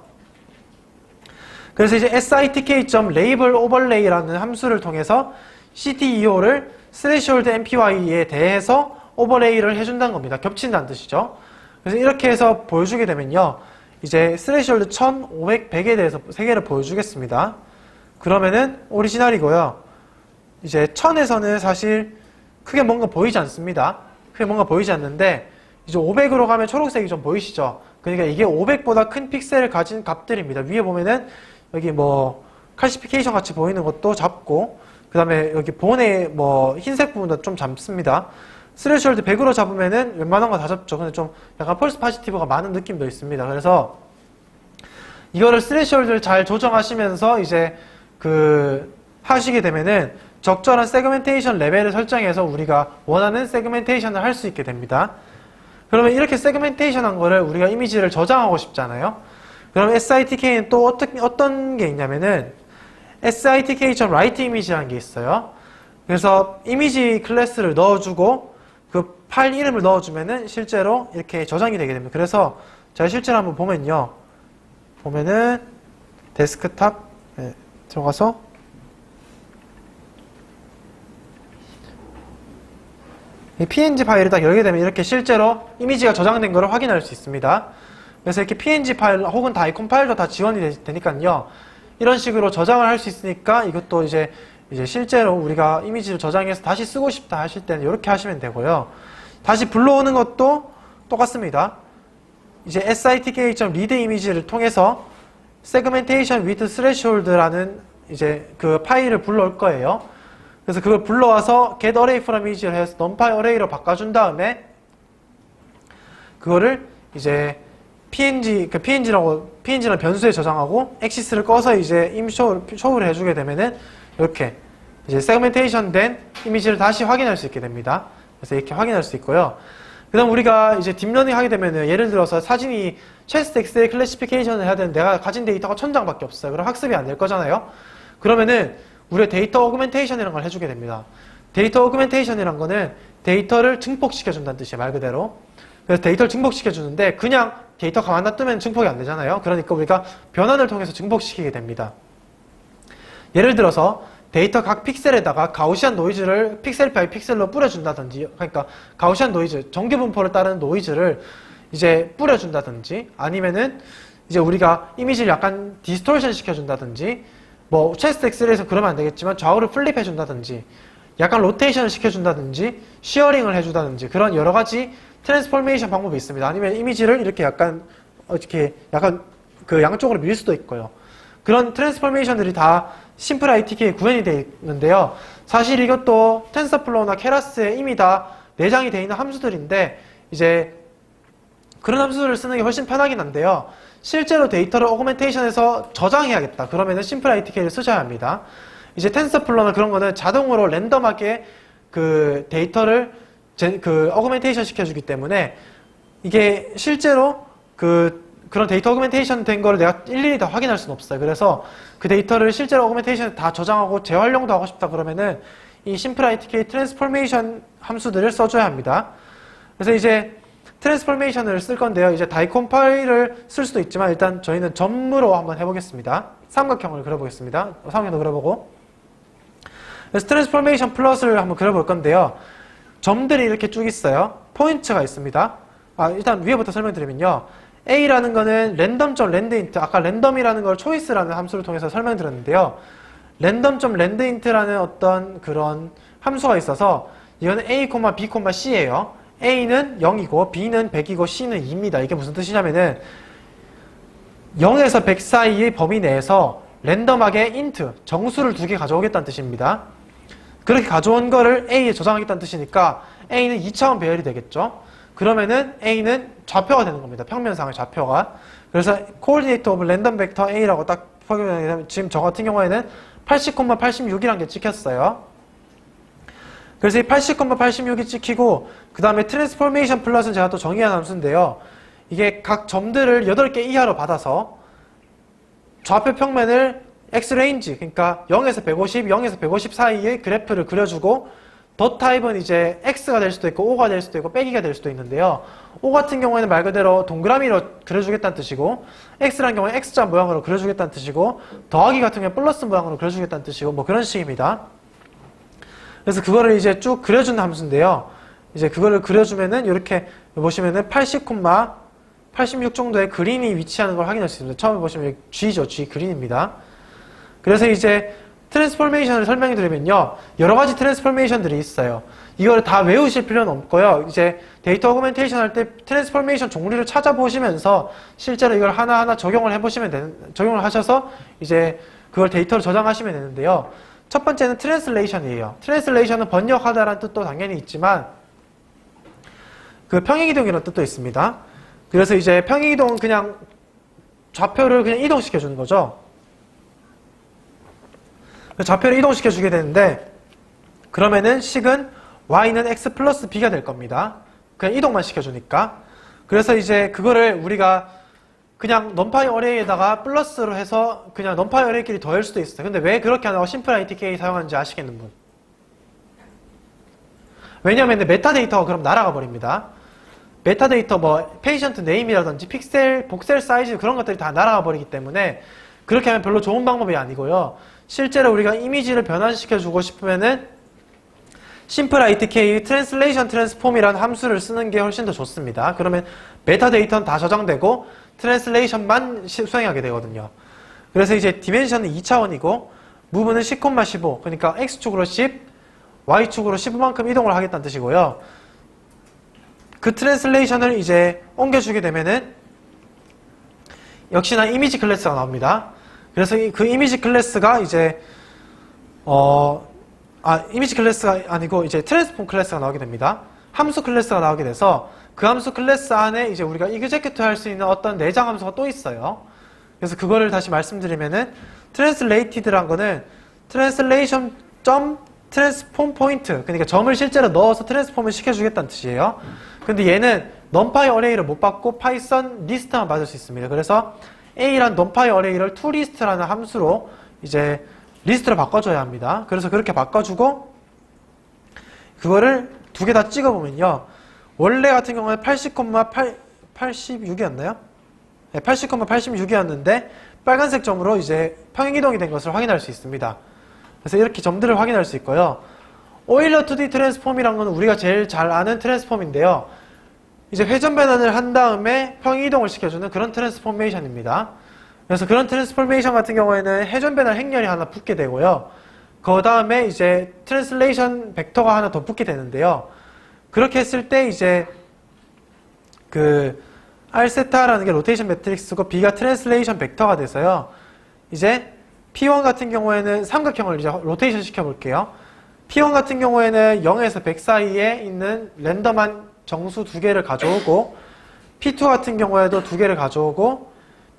Speaker 1: 그래서 이제 sitk.labelOverlay라는 함수를 통해서 CT255를 threshold MPY에 대해서 오버레이를 해준다는 겁니다. 겹친다는 뜻이죠. 그래서 이렇게 해서 보여주게 되면요. 이제 threshold 1500, 100에 대해서 3개를 보여주겠습니다. 그러면은 오리지널이고요. 이제 1000에서는 사실 크게 뭔가 보이지 않습니다. 크게 뭔가 보이지 않는데 이제 500으로 가면 초록색이 좀 보이시죠? 그러니까 이게 500보다 큰 픽셀을 가진 값들입니다. 위에 보면은 여기 뭐 칼시피케이션 같이 보이는 것도 잡고 그 다음에 여기 본의 뭐 흰색 부분도 좀 잡습니다. 스레시홀드 100으로 잡으면은 웬만한 거 다 잡죠. 근데 좀 약간 펄스 파지티브가 많은 느낌도 있습니다. 그래서 이거를 스레시홀드를 잘 조정하시면서 이제 하시게 되면은 적절한 세그멘테이션 레벨을 설정해서 우리가 원하는 세그멘테이션을 할 수 있게 됩니다. 그러면 이렇게 세그멘테이션 한 거를 우리가 이미지를 저장하고 싶잖아요. 그럼 SITK는 또 어떤 게 있냐면은 SITK.write 이미지라는 게 있어요. 그래서 이미지 클래스를 넣어주고 그 파일 이름을 넣어주면은 실제로 이렇게 저장이 되게 됩니다. 그래서 제가 실제로 한번 보면은 데스크탑 들어가서 이 PNG 파일을 딱 열게 되면 이렇게 실제로 이미지가 저장된 것을 확인할 수 있습니다. 그래서 이렇게 PNG 파일 혹은 다이콘 파일도 다 지원이 되니까요. 이런 식으로 저장을 할 수 있으니까 이것도 이제 실제로 우리가 이미지를 저장해서 다시 쓰고 싶다 하실 때는 이렇게 하시면 되고요. 다시 불러오는 것도 똑같습니다. 이제 sitk.read 이미지를 통해서 segmentation with threshold라는 이제 그 파일을 불러올 거예요. 그래서 그걸 불러와서 get array from image를 해서 numpy array로 바꿔준 다음에 그거를 이제 PNG라는 변수에 저장하고 액시스를 꺼서 이제 쇼를 해주게 되면은 이렇게 이제 세그멘테이션 된 이미지를 다시 확인할 수 있게 됩니다. 그래서 이렇게 확인할 수 있고요. 그 다음 우리가 이제 딥러닝 하게 되면은 예를 들어서 사진이 체스트 엑셀 클래시피케이션을 해야 되는데 내가 가진 데이터가 1000장밖에 없어요. 그럼 학습이 안 될 거잖아요. 그러면은 우리가 데이터 오그멘테이션이라는 걸 해주게 됩니다. 데이터 오그멘테이션이란 거는 데이터를 증폭시켜준다는 뜻이에요. 말 그대로. 그래서 데이터를 증폭시켜주는데 그냥 데이터 가만 놔두면 증폭이 안 되잖아요. 그러니까 우리가 변환을 통해서 증폭시키게 됩니다. 예를 들어서 데이터 각 픽셀에다가 가우시안 노이즈를 픽셀 바이 픽셀로 뿌려준다든지, 그러니까 가우시안 노이즈, 정규 분포를 따르는 노이즈를 이제 뿌려준다든지, 아니면은 이제 우리가 이미지를 약간 디스토션 시켜준다든지, 뭐 체스트 엑스레이에서 그러면 안 되겠지만 좌우를 플립해준다든지, 약간 로테이션을 시켜준다든지, 시어링을 해준다든지, 그런 여러 가지 트랜스포메이션 방법이 있습니다. 아니면 이미지를 이렇게 약간 그 양쪽으로 밀 수도 있고요. 그런 트랜스포메이션들이 다 심플 ITK에 구현이 되어 있는데요. 사실 이것도 텐서플로우나 케라스에 이미 다 내장이 되어 있는 함수들인데, 이제 그런 함수들을 쓰는 게 훨씬 편하긴 한데요. 실제로 데이터를 오그멘테이션해서 저장해야겠다. 그러면은 심플 ITK를 쓰셔야 합니다. 이제 텐서플로우나 그런 거는 자동으로 랜덤하게 그 데이터를 어그멘테이션 시켜주기 때문에 이게 실제로 그런 데이터 어그멘테이션 된 거를 내가 일일이 다 확인할 수는 없어요. 그래서 그 데이터를 실제로 어그멘테이션에 다 저장하고 재활용도 하고 싶다 그러면은 이 심플 ITK 트랜스포메이션 함수들을 써줘야 합니다. 그래서 이제 트랜스포메이션을 쓸 건데요. 이제 다이콘 파일을 쓸 수도 있지만 일단 저희는 점으로 한번 해보겠습니다. 삼각형을 그려보겠습니다. 삼각형도 그려보고. 그래서 트랜스포메이션 플롯을 한번 그려볼 건데요. 점들이 이렇게 쭉 있어요. 포인트가 있습니다. 일단 위에부터 설명드리면요. A라는 거는 랜덤.landint, 아까 랜덤이라는 걸 초이스라는 함수를 통해서 설명드렸는데요. 랜덤.landint라는 어떤 그런 함수가 있어서 이거는 A, B, C예요. A는 0이고 B는 100이고 C는 2입니다. 이게 무슨 뜻이냐면은 0에서 100 사이의 범위 내에서 랜덤하게 int, 정수를 2개 가져오겠다는 뜻입니다. 그렇게 가져온 거를 A에 저장하겠다는 뜻이니까 A는 2차원 배열이 되겠죠. 그러면은 A는 좌표가 되는 겁니다. 평면상의 좌표가. 그래서 coordinate of random vector A라고 딱 표기되면 지금 저 같은 경우에는 80,86이라는 게 찍혔어요. 그래서 이 80,86이 찍히고 그 다음에 트랜스포메이션 플러스는 제가 또 정의한 함수인데요. 이게 각 점들을 8개 이하로 받아서 좌표 평면을 X레인지, 그러니까 0에서 150, 0에서 150 사이의 그래프를 그려주고 덧 타입은 이제 X가 될 수도 있고 O가 될 수도 있고 빼기가 될 수도 있는데요. O 같은 경우에는 말 그대로 동그라미로 그려주겠다는 뜻이고 X라는 경우는 X자 모양으로 그려주겠다는 뜻이고 더하기 같은 경우는 플러스 모양으로 그려주겠다는 뜻이고 뭐 그런 식입니다. 그래서 그거를 이제 쭉 그려주는 함수인데요. 이제 그거를 그려주면은 이렇게 보시면은 80,86 정도의 그린이 위치하는 걸 확인할 수 있습니다. 처음에 보시면 G죠. G 그린입니다. 그래서 이제 트랜스포메이션을 설명해 드리면요. 여러 가지 트랜스포메이션들이 있어요. 이걸 다 외우실 필요는 없고요. 이제 데이터 오그멘테이션 할 때 트랜스포메이션 종류를 찾아보시면서 실제로 이걸 하나하나 적용을 적용을 하셔서 이제 그걸 데이터로 저장하시면 되는데요. 첫 번째는 트랜슬레이션이에요. 트랜슬레이션은 번역하다라는 뜻도 당연히 있지만 그 평행이동이라는 뜻도 있습니다. 그래서 이제 평행이동은 그냥 좌표를 그냥 이동시켜 주는 거죠. 좌표를 이동시켜 주게 되는데 그러면은 식은 y는 x 플러스 b가 될 겁니다. 그냥 이동만 시켜주니까. 그래서 이제 그거를 우리가 그냥 넘파이 어레이에다가 플러스로 해서 그냥 넘파이 어레이끼리 더할 수도 있어요. 근데 왜 그렇게 안 하고 심플 ITK 사용하는지 아시겠는 분? 왜냐하면 메타데이터가 그럼 날아가 버립니다. 메타데이터 뭐 페이션트 네임이라든지 픽셀, 복셀 사이즈 그런 것들이 다 날아가 버리기 때문에 그렇게 하면 별로 좋은 방법이 아니고요. 실제로 우리가 이미지를 변환시켜주고 싶으면은 심플 ITK 트랜슬레이션 트랜스폼이라는 함수를 쓰는 게 훨씬 더 좋습니다. 그러면 메타데이터는 다 저장되고 트랜슬레이션만 수행하게 되거든요. 그래서 이제 디멘션은 2차원이고 무브는 10,15 그러니까 X축으로 10, Y축으로 15만큼 이동을 하겠다는 뜻이고요. 그 트랜슬레이션을 이제 옮겨주게 되면은 역시나 이미지 클래스가 나옵니다. 그래서 그 이미지 클래스가 이제 이미지 클래스가 아니고 이제 트랜스폼 클래스가 나오게 됩니다. 함수 클래스가 나오게 돼서 그 함수 클래스 안에 이제 우리가 execute 할 수 있는 어떤 내장 함수가 또 있어요. 그래서 그거를 다시 말씀드리면은 translated란 거는 translation transform point 그러니까 점을 실제로 넣어서 트랜스폼을 시켜주겠다는 뜻이에요. 근데 얘는 numpy array를 못 받고 파이썬 리스트만 받을 수 있습니다. 그래서 A란 numpy array를 toList라는 함수로 이제 리스트로 바꿔줘야 합니다. 그래서 그렇게 바꿔주고 그거를 두 개 다 찍어보면요. 원래 같은 경우에 80,86이었나요? 80,86이었는데 빨간색 점으로 이제 평행이동이 된 것을 확인할 수 있습니다. 그래서 이렇게 점들을 확인할 수 있고요. 오일러 2D 트랜스폼이란 건 우리가 제일 잘 아는 트랜스폼인데요. 이제 회전 변환을 한 다음에 평행이동을 시켜주는 그런 트랜스포메이션입니다. 그래서 그런 트랜스포메이션 같은 경우에는 회전 변환 행렬이 하나 붙게 되고요. 그 다음에 이제 트랜슬레이션 벡터가 하나 더 붙게 되는데요. 그렇게 했을 때 이제 그 R세타라는 게 로테이션 매트릭스고 B가 트랜슬레이션 벡터가 돼서요. 이제 P1 같은 경우에는 삼각형을 이제 로테이션 시켜 볼게요. P1 같은 경우에는 0에서 100 사이에 있는 랜덤한 정수 두 개를 가져오고, P2 같은 경우에도 두 개를 가져오고,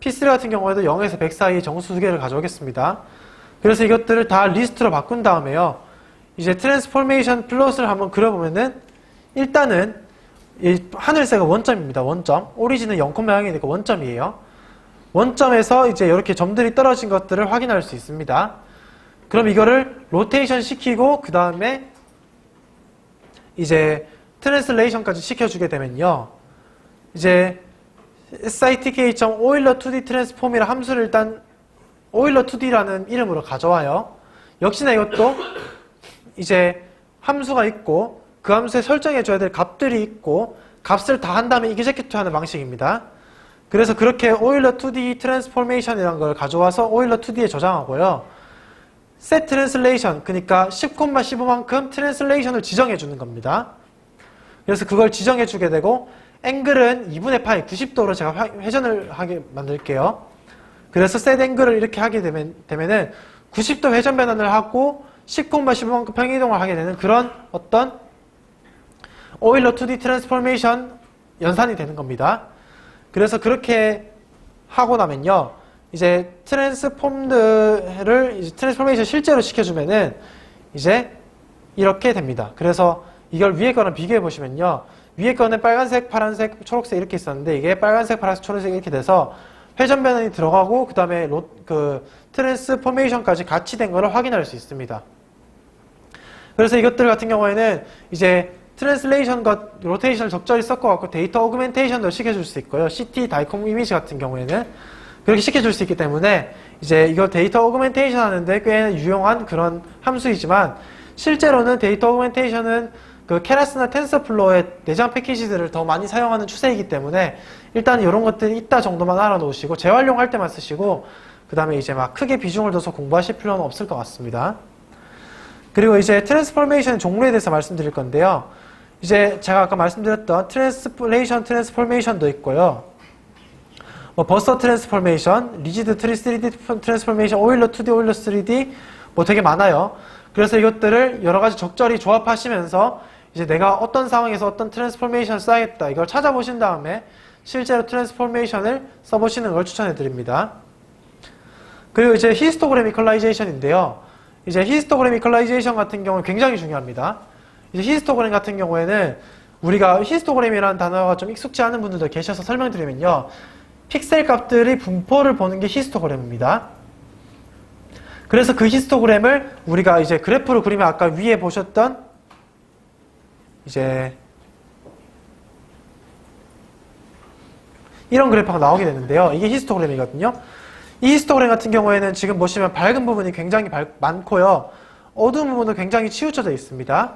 Speaker 1: P3 같은 경우에도 0에서 100 사이에 정수 두 개를 가져오겠습니다. 그래서 이것들을 다 리스트로 바꾼 다음에요. 이제 트랜스포메이션 플롯을 한번 그려보면은 일단은 이 하늘색은 원점입니다. 원점. 오리진은 0,0이니까 원점이에요. 원점에서 이제 이렇게 점들이 떨어진 것들을 확인할 수 있습니다. 그럼 이거를 로테이션 시키고 그 다음에 이제 트랜슬레이션까지 시켜주게 되면요. 이제 sitk.oiler 2D 트랜스폼이라는 함수를 일단 oiler 2D라는 이름으로 가져와요. 역시나 이것도 이제 함수가 있고 그 함수에 설정해줘야 될 값들이 있고 값을 다 한 다음에 execute 하는 방식입니다. 그래서 그렇게 oiler 2D 트랜스포메이션이라는 걸 가져와서 oiler 2D에 저장하고요. set translation, 그러니까 10,15만큼 트랜슬레이션을 지정해 주는 겁니다. 그래서 그걸 지정해 주게 되고 앵글은 2분의 파이 90도로 제가 회전을 하게 만들게요. 그래서 set 앵글을 이렇게 하게 되면은 90도 회전 변환을 하고 10,15만큼 평행이동을 하게 되는 그런 어떤 오일러 2D 트랜스포메이션 연산이 되는 겁니다. 그래서 그렇게 하고 나면요. 이제 트랜스포메이션 실제로 시켜주면은 이제 이렇게 됩니다. 그래서 이걸 위에 거랑 비교해 보시면요. 위에 거는 빨간색, 파란색, 초록색 이렇게 있었는데 이게 빨간색, 파란색, 초록색 이렇게 돼서 회전 변환이 들어가고 그 다음에 트랜스포메이션까지 같이 된 거를 확인할 수 있습니다. 그래서 이것들 같은 경우에는 이제 트랜슬레이션과 로테이션을 적절히 섞어갖고 데이터 오그멘테이션도 시켜줄 수 있고요. CT 다이콤 이미지 같은 경우에는 그렇게 시켜줄 수 있기 때문에 이제 이거 데이터 오그멘테이션 하는데 꽤 유용한 그런 함수이지만 실제로는 데이터 오그멘테이션은 그 케라스나 텐서플로어의 내장 패키지들을 더 많이 사용하는 추세이기 때문에 일단 이런 것들이 있다 정도만 알아놓으시고 재활용할 때만 쓰시고 그 다음에 이제 막 크게 비중을 둬서 공부하실 필요는 없을 것 같습니다. 그리고 이제 트랜스포메이션 종류에 대해서 말씀드릴 건데요. 이제 제가 아까 말씀드렸던 트랜스포메이션도 있고요. 뭐 버스터 트랜스포메이션, 리지드 3D 트랜스포메이션, 오일러 2D, 오일러 3D 뭐 되게 많아요. 그래서 이것들을 여러 가지 적절히 조합하시면서 이제 내가 어떤 상황에서 어떤 트랜스포메이션을 써야겠다 이걸 찾아보신 다음에 실제로 트랜스포메이션을 써보시는 걸 추천해 드립니다. 그리고 이제 히스토그램 이퀄라이제이션인데요. 이제 히스토그램 이퀄라이제이션 같은 경우는 굉장히 중요합니다. 이제 히스토그램 같은 경우에는 우리가 히스토그램이라는 단어가 좀 익숙지 않은 분들도 계셔서 설명드리면요. 픽셀 값들이 분포를 보는 게 히스토그램입니다. 그래서 그 히스토그램을 우리가 이제 그래프로 그리면 아까 위에 보셨던 이제 이런 그래프가 나오게 되는데요. 이게 히스토그램이거든요. 이 히스토그램 같은 경우에는 지금 보시면 밝은 부분이 굉장히 많고요. 어두운 부분도 굉장히 치우쳐져 있습니다.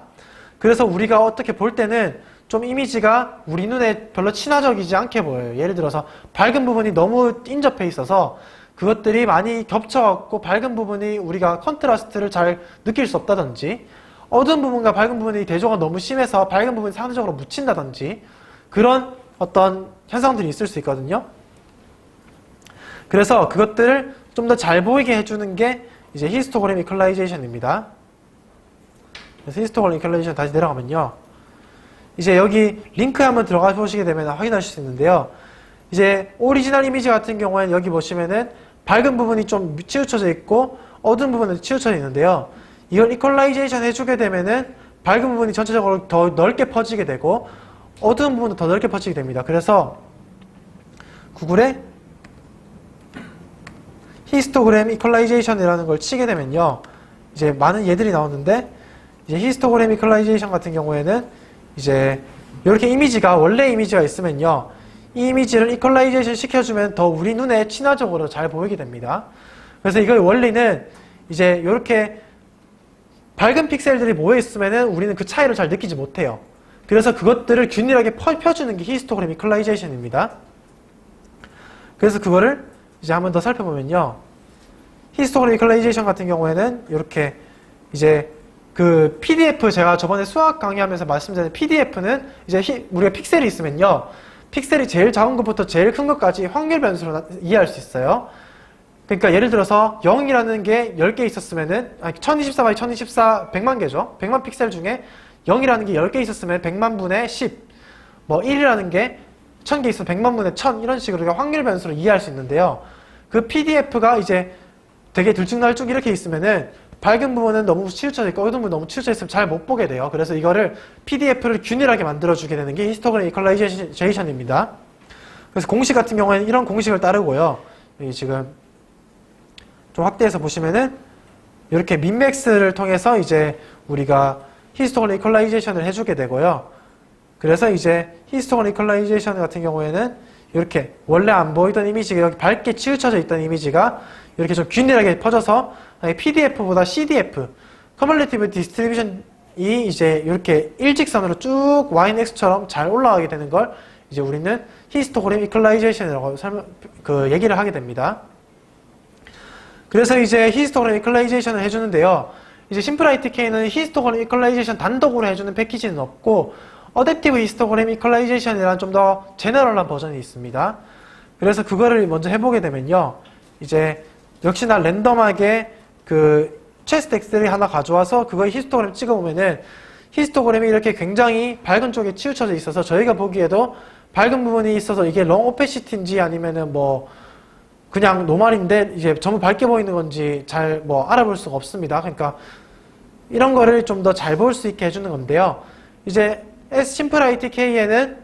Speaker 1: 그래서 우리가 어떻게 볼 때는 좀 이미지가 우리 눈에 별로 친화적이지 않게 보여요. 예를 들어서 밝은 부분이 너무 인접해 있어서 그것들이 많이 겹쳐갖고 밝은 부분이 우리가 컨트라스트를 잘 느낄 수 없다든지 어두운 부분과 밝은 부분이 대조가 너무 심해서 밝은 부분이 상대적으로 묻힌다든지 그런 어떤 현상들이 있을 수 있거든요. 그래서 그것들을 좀 더 잘 보이게 해주는 게 이제 히스토그램 이퀄라이제이션입니다. 그래서 히스토그램 이퀄라이제이션 다시 내려가면요. 이제 여기 링크에 한번 들어가 보시게 되면 확인하실 수 있는데요. 이제 오리지널 이미지 같은 경우에는 여기 보시면은 밝은 부분이 좀 치우쳐져 있고 어두운 부분은 치우쳐져 있는데요. 이걸 이퀄라이제이션 해주게 되면은 밝은 부분이 전체적으로 더 넓게 퍼지게 되고 어두운 부분도 더 넓게 퍼지게 됩니다. 그래서 구글에 히스토그램 이퀄라이제이션이라는 걸 치게 되면요. 이제 많은 예들이 나오는데 이제 히스토그램 이퀄라이제이션 같은 경우에는 이제 이렇게 이미지가 원래 이미지가 있으면요. 이 이미지를 이퀄라이제이션 시켜주면 더 우리 눈에 친화적으로 잘 보이게 됩니다. 그래서 이거의 원리는 이제 이렇게 밝은 픽셀들이 모여 있으면은 우리는 그 차이를 잘 느끼지 못해요. 그래서 그것들을 균일하게 펴주는 게 히스토그램 이퀄라이제이션입니다. 그래서 그거를 이제 한번 더 살펴보면요. 히스토그램 이퀄라이제이션 같은 경우에는 이렇게 이제 그 PDF 제가 저번에 수학 강의하면서 말씀드린 PDF는 이제 우리가 픽셀이 있으면요. 픽셀이 제일 작은 것부터 제일 큰 것까지 확률 변수로 이해할 수 있어요. 그러니까 예를 들어서 0이라는 게 10개 있었으면은 1024x1024 100만 개죠. 100만 픽셀 중에 0이라는 게 10개 있었으면 100만 분의 10. 뭐 1이라는 게 1000개 있으면 100만 분의 1000 이런 식으로 우리가 확률 변수로 이해할 수 있는데요. 그 PDF가 이제 되게 들쭉날쭉 이렇게 있으면은 밝은 부분은 너무 치우쳐져 있고 어두운 부분 너무 치우쳐 있으면 잘 못 보게 돼요. 그래서 이거를 PDF를 균일하게 만들어주게 되는 게 히스토그램 이퀄라이제이션입니다. 그래서 공식 같은 경우에는 이런 공식을 따르고요. 여기 지금 좀 확대해서 보시면은 이렇게 민맥스를 통해서 이제 우리가 히스토그램 이퀄라이제이션을 해주게 되고요. 그래서 이제 히스토그램 이퀄라이제이션 같은 경우에는 이렇게 원래 안 보이던 이미지가 여기 밝게 치우쳐져 있던 이미지가 이렇게 좀 균일하게 퍼져서 PDF보다 CDF, Cumulative Distribution이 이제 이렇게 일직선으로 쭉 YX처럼 잘 올라가게 되는 걸 이제 우리는 히스토그램 이퀄라이제이션이라고 얘기를 하게 됩니다. 그래서 이제 히스토그램 이퀄라이제이션을 해주는데요. 이제 심플ITK는 히스토그램 이퀄라이제이션 단독으로 해주는 패키지는 없고 어댑티브 히스토그램 이퀄라이제이션이라는 좀 더 제너럴한 버전이 있습니다. 그래서 그거를 먼저 해보게 되면요. 이제 역시나 랜덤하게 그 체스트 엑셀을 하나 가져와서 그거에 히스토그램 찍어보면은 히스토그램이 이렇게 굉장히 밝은 쪽에 치우쳐져 있어서 저희가 보기에도 밝은 부분이 있어서 이게 롱 오페시티인지 아니면은 뭐 그냥 노말인데 이제 전부 밝게 보이는 건지 잘 뭐 알아볼 수가 없습니다. 그러니까 이런 거를 좀 더 잘 볼 수 있게 해주는 건데요. 이제 심플ITK에는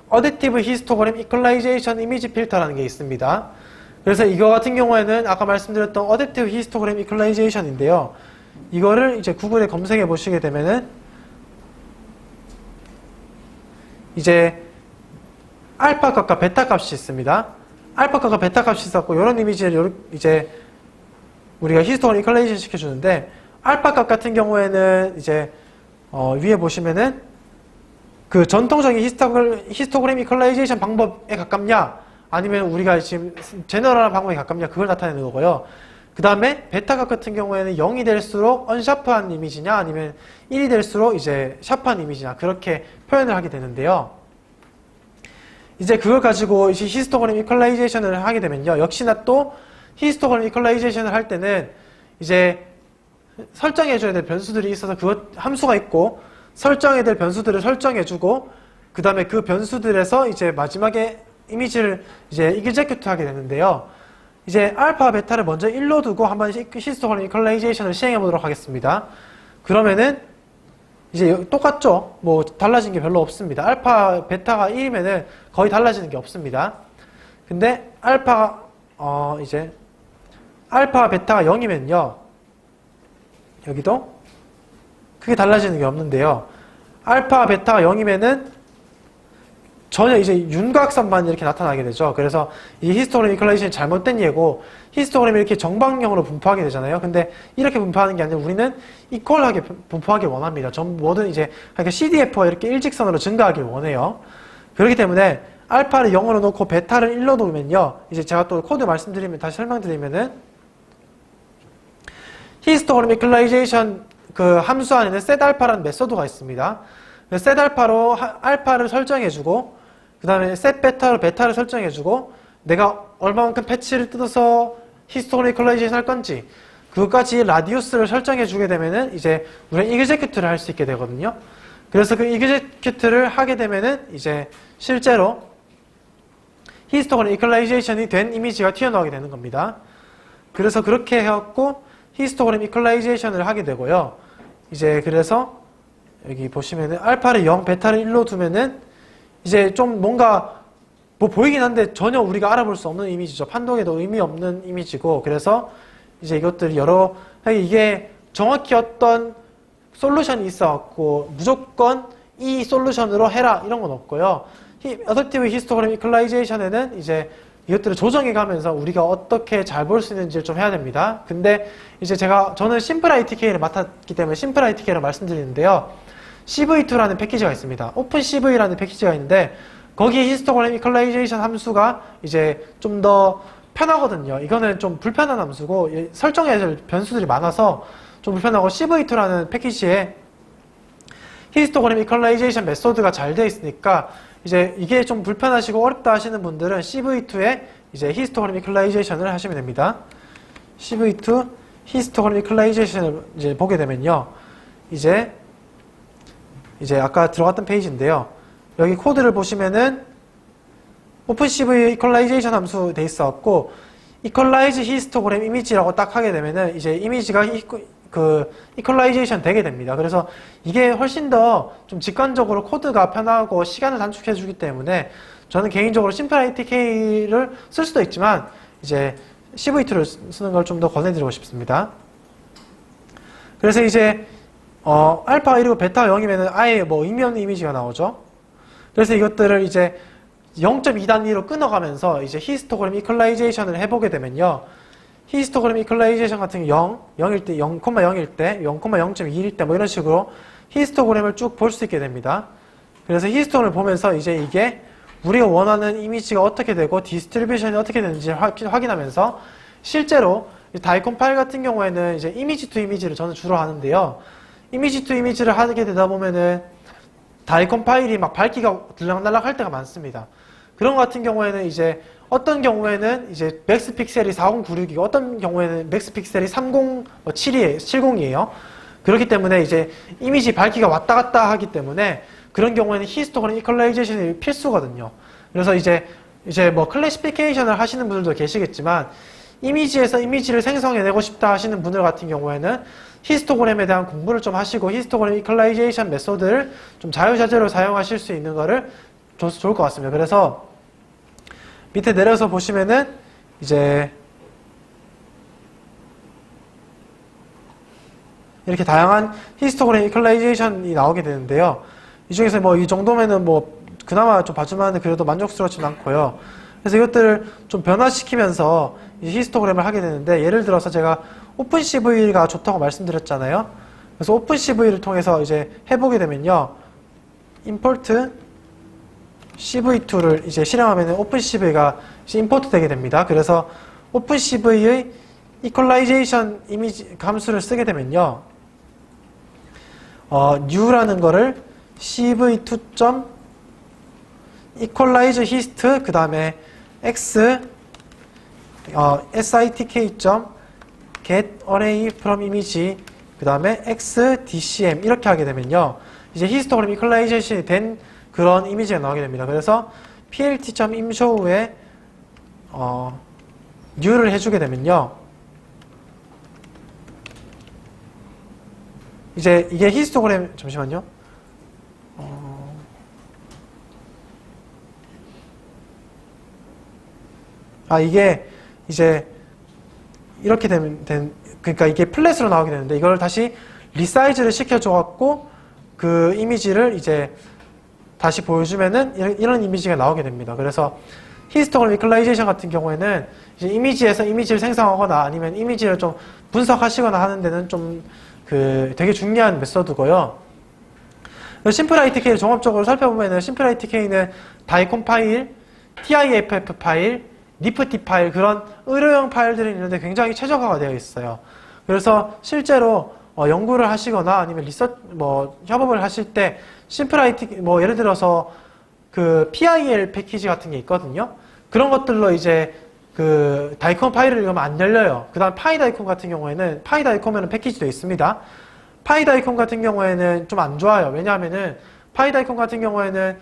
Speaker 1: 어댑티브 히스토그램 이퀄라이제이션 이미지 필터라는 게 있습니다. 그래서 이거 같은 경우에는 아까 말씀드렸던 어댑티브 히스토그램 이퀄라이제이션인데요. 이거를 이제 구글에 검색해 보시게 되면은 이제 알파 값과 베타 값이 있습니다. 알파 값과 베타 값이 있었고 이런 이미지를 이제 우리가 히스토그램 이퀄라이제이션 시켜주는데 알파 값 같은 경우에는 이제 위에 보시면은 그 전통적인 히스토그램 이퀄라이제이션 방법에 가깝냐 아니면 우리가 지금 제너럴한 방법에 가깝냐 그걸 나타내는 거고요. 그 다음에 베타 값 같은 경우에는 0이 될수록 언샤프한 이미지냐 아니면 1이 될수록 이제 샤프한 이미지냐 그렇게 표현을 하게 되는데요. 이제 그걸 가지고 이제 히스토그램 이퀄라이제이션을 하게 되면요. 역시나 또 히스토그램 이퀄라이제이션을 할 때는 이제 설정해줘야 될 변수들이 있어서 그것 함수가 있고 설정해야 될 변수들을 설정해주고 그 다음에 그 변수들에서 이제 마지막에 이미지를 이제 execute 하게 되는데요. 이제 알파, 베타를 먼저 1로 두고 한번 히스토그램 이퀄라이제이션을 시행해 보도록 하겠습니다. 그러면은 이제 똑같죠? 뭐 달라진 게 별로 없습니다. 알파, 베타가 1이면은 거의 달라지는 게 없습니다. 근데 알파, 이제 알파, 베타가 0이면요. 여기도 크게 달라지는 게 없는데요. 알파, 베타가 0이면은 전혀 이제 윤곽선만 이렇게 나타나게 되죠. 그래서 이 히스토그램 이퀄라이제이션이 잘못된 예고 히스토그램이 이렇게 정방향으로 분포하게 되잖아요. 근데 이렇게 분포하는 게 아니라 우리는 이퀄하게 분포하길 원합니다. 뭐든 이제 CDF가 이렇게 일직선으로 증가하길 원해요. 그렇기 때문에 알파를 0으로 놓고 베타를 1로 놓으면요. 이제 제가 또 코드 말씀드리면 다시 설명드리면은 히스토그램 이퀄라이제이션 그 함수 안에는 setAlpha라는 메소드가 있습니다. setAlpha로 알파를 설정해주고 그 다음에 setBeta로 베타를 설정해주고 내가 얼마만큼 패치를 뜯어서 히스토그램 이퀄라이제이션 할 건지 그것까지 라디우스를 설정해주게 되면은 이제 우리는 execute를 할 수 있게 되거든요. 그래서 그 execute를 하게 되면은 이제 실제로 히스토그램 이퀄라이제이션이 된 이미지가 튀어나오게 되는 겁니다. 그래서 그렇게 해갖고 히스토그램 이퀄라이제이션을 하게 되고요. 이제 그래서 여기 보시면은 알파를 0, 베타를 1로 두면은 이제 좀 뭔가 뭐 보이긴 한데 전혀 우리가 알아볼 수 없는 이미지죠. 판독에도 의미 없는 이미지고 그래서 이제 이것들이 이게 정확히 어떤 솔루션이 있어갖고 무조건 이 솔루션으로 해라 이런 건 없고요. 어댑티브 히스토그램 이퀄라이제이션에는 이제 이것들을 조정해 가면서 우리가 어떻게 잘 볼 수 있는지를 좀 해야 됩니다. 근데 이제 저는 심플 ITK를 맡았기 때문에 심플 ITK를 말씀드리는데요. CV2라는 패키지가 있습니다. 오픈 CV라는 패키지가 있는데 거기에 히스토그램 이퀄라이제이션 함수가 이제 좀 더 편하거든요. 이거는 좀 불편한 함수고 설정해야 될 변수들이 많아서 좀 불편하고 CV2라는 패키지에 히스토그램 이퀄라이제이션 메소드가 잘 되어 있으니까 이제 이게 좀 불편하시고 어렵다 하시는 분들은 CV2에 이제 히스토그램 이퀄라이제이션을 하시면 됩니다. CV2 히스토그램 이퀄라이제이션을 이제 보게 되면요. 이제 아까 들어갔던 페이지인데요. 여기 코드를 보시면은 오픈CV 이퀄라이제이션 함수 돼 있어갖고 이퀄라이즈 히스토그램 이미지라고 딱 하게 되면은 이제 이미지가 이퀄라이제이션 되게 됩니다. 그래서 이게 훨씬 더 좀 직관적으로 코드가 편하고 시간을 단축해 주기 때문에 저는 개인적으로 심플 ITK를 쓸 수도 있지만 이제 CV2를 쓰는 걸 좀 더 권해드리고 싶습니다. 그래서 이제 알파가 1이고 베타가 0이면 아예 뭐 의미 없는 이미지가 나오죠. 그래서 이것들을 이제 0.2단위로 끊어가면서 이제 히스토그램 이퀄라이제이션을 해보게 되면요. 히스토그램 이퀄라이제이션 같은 경우 0일 때, 0,0일 때, 0,0.2일 때 뭐 이런 식으로 히스토그램을 쭉 볼 수 있게 됩니다. 그래서 히스토그램을 보면서 이제 이게 우리가 원하는 이미지가 어떻게 되고 디스트리뷰션이 어떻게 되는지 확인하면서 실제로 다이콘 파일 같은 경우에는 이제 이미지 투 이미지를 저는 주로 하는데요. 이미지 투 이미지를 하게 되다 보면은 다이콘 파일이 막 밝기가 들락날락 할 때가 많습니다. 그런 것 같은 경우에는 이제 어떤 경우에는 이제 맥스 픽셀이 4096이고 어떤 경우에는 맥스 픽셀이 70이에요. 그렇기 때문에 이제 이미지 밝기가 왔다 갔다 하기 때문에 그런 경우에는 히스토그램 이퀄라이제이션이 필수거든요. 그래서 이제 뭐 클래시피케이션을 하시는 분들도 계시겠지만 이미지에서 이미지를 생성해내고 싶다 하시는 분들 같은 경우에는 히스토그램에 대한 공부를 좀 하시고 히스토그램 이퀄라이제이션 메소드를 좀 자유자재로 사용하실 수 있는 거를 줘서 좋을 것 같습니다. 그래서 밑에 내려서 보시면은 이제 이렇게 다양한 히스토그램 이퀄라이제이션이 나오게 되는데요. 이 중에서 뭐 이 정도면은 뭐 그나마 좀 봐줄만한데 그래도 만족스럽진 않고요. 그래서 이것들을 좀 변화시키면서 이제 히스토그램을 하게 되는데 예를 들어서 제가 오픈CV가 좋다고 말씀드렸잖아요. 그래서 오픈CV를 통해서 이제 해보게 되면요. import CV2를 이제 실행하면 오픈CV가 이제 임포트 되게 됩니다. 그래서 오픈CV의 이퀄라이제이션 이미지 함수를 쓰게 되면요. new라는 거를 cv2. equalize hist 그 다음에 x sitk. get array from image 그 다음에 xdcm 이렇게 하게 되면요. 이제 히스토그램 이퀄라이제이션이 된 그런 이미지가 나오게 됩니다. 그래서 plt.imshow에 new를 해주게 되면요. 이제 이게 히스토그램 잠시만요. 이게 이제 이렇게 그러니까 이게 플랫으로 나오게 되는데 이걸 다시 리사이즈를 시켜줘갖고 그 이미지를 이제 다시 보여주면은 이런 이미지가 나오게 됩니다. 그래서 히스토그램 이퀄라이제이션 같은 경우에는 이제 이미지에서 이미지를 생성하거나 아니면 이미지를 좀 분석하시거나 하는 데는 좀 되게 중요한 메소드고요. 심플 ITK를 종합적으로 살펴보면은 심플 ITK는 다이콘 파일, TIFF 파일, 니프티 파일 그런 의료용 파일들이 있는데 굉장히 최적화가 되어 있어요. 그래서 실제로 연구를 하시거나 아니면 협업을 하실 때 심플 ITK 예를 들어서 그 PIL 패키지 같은 게 있거든요. 그런 것들로 이제 그 다이콘 파일을 읽으면 안 열려요. 그 다음 파이다이콘 같은 경우에는 파이다이콘에는 패키지도 있습니다. 파이다이콘 같은 경우에는 좀 안 좋아요. 왜냐하면은 파이다이콘 같은 경우에는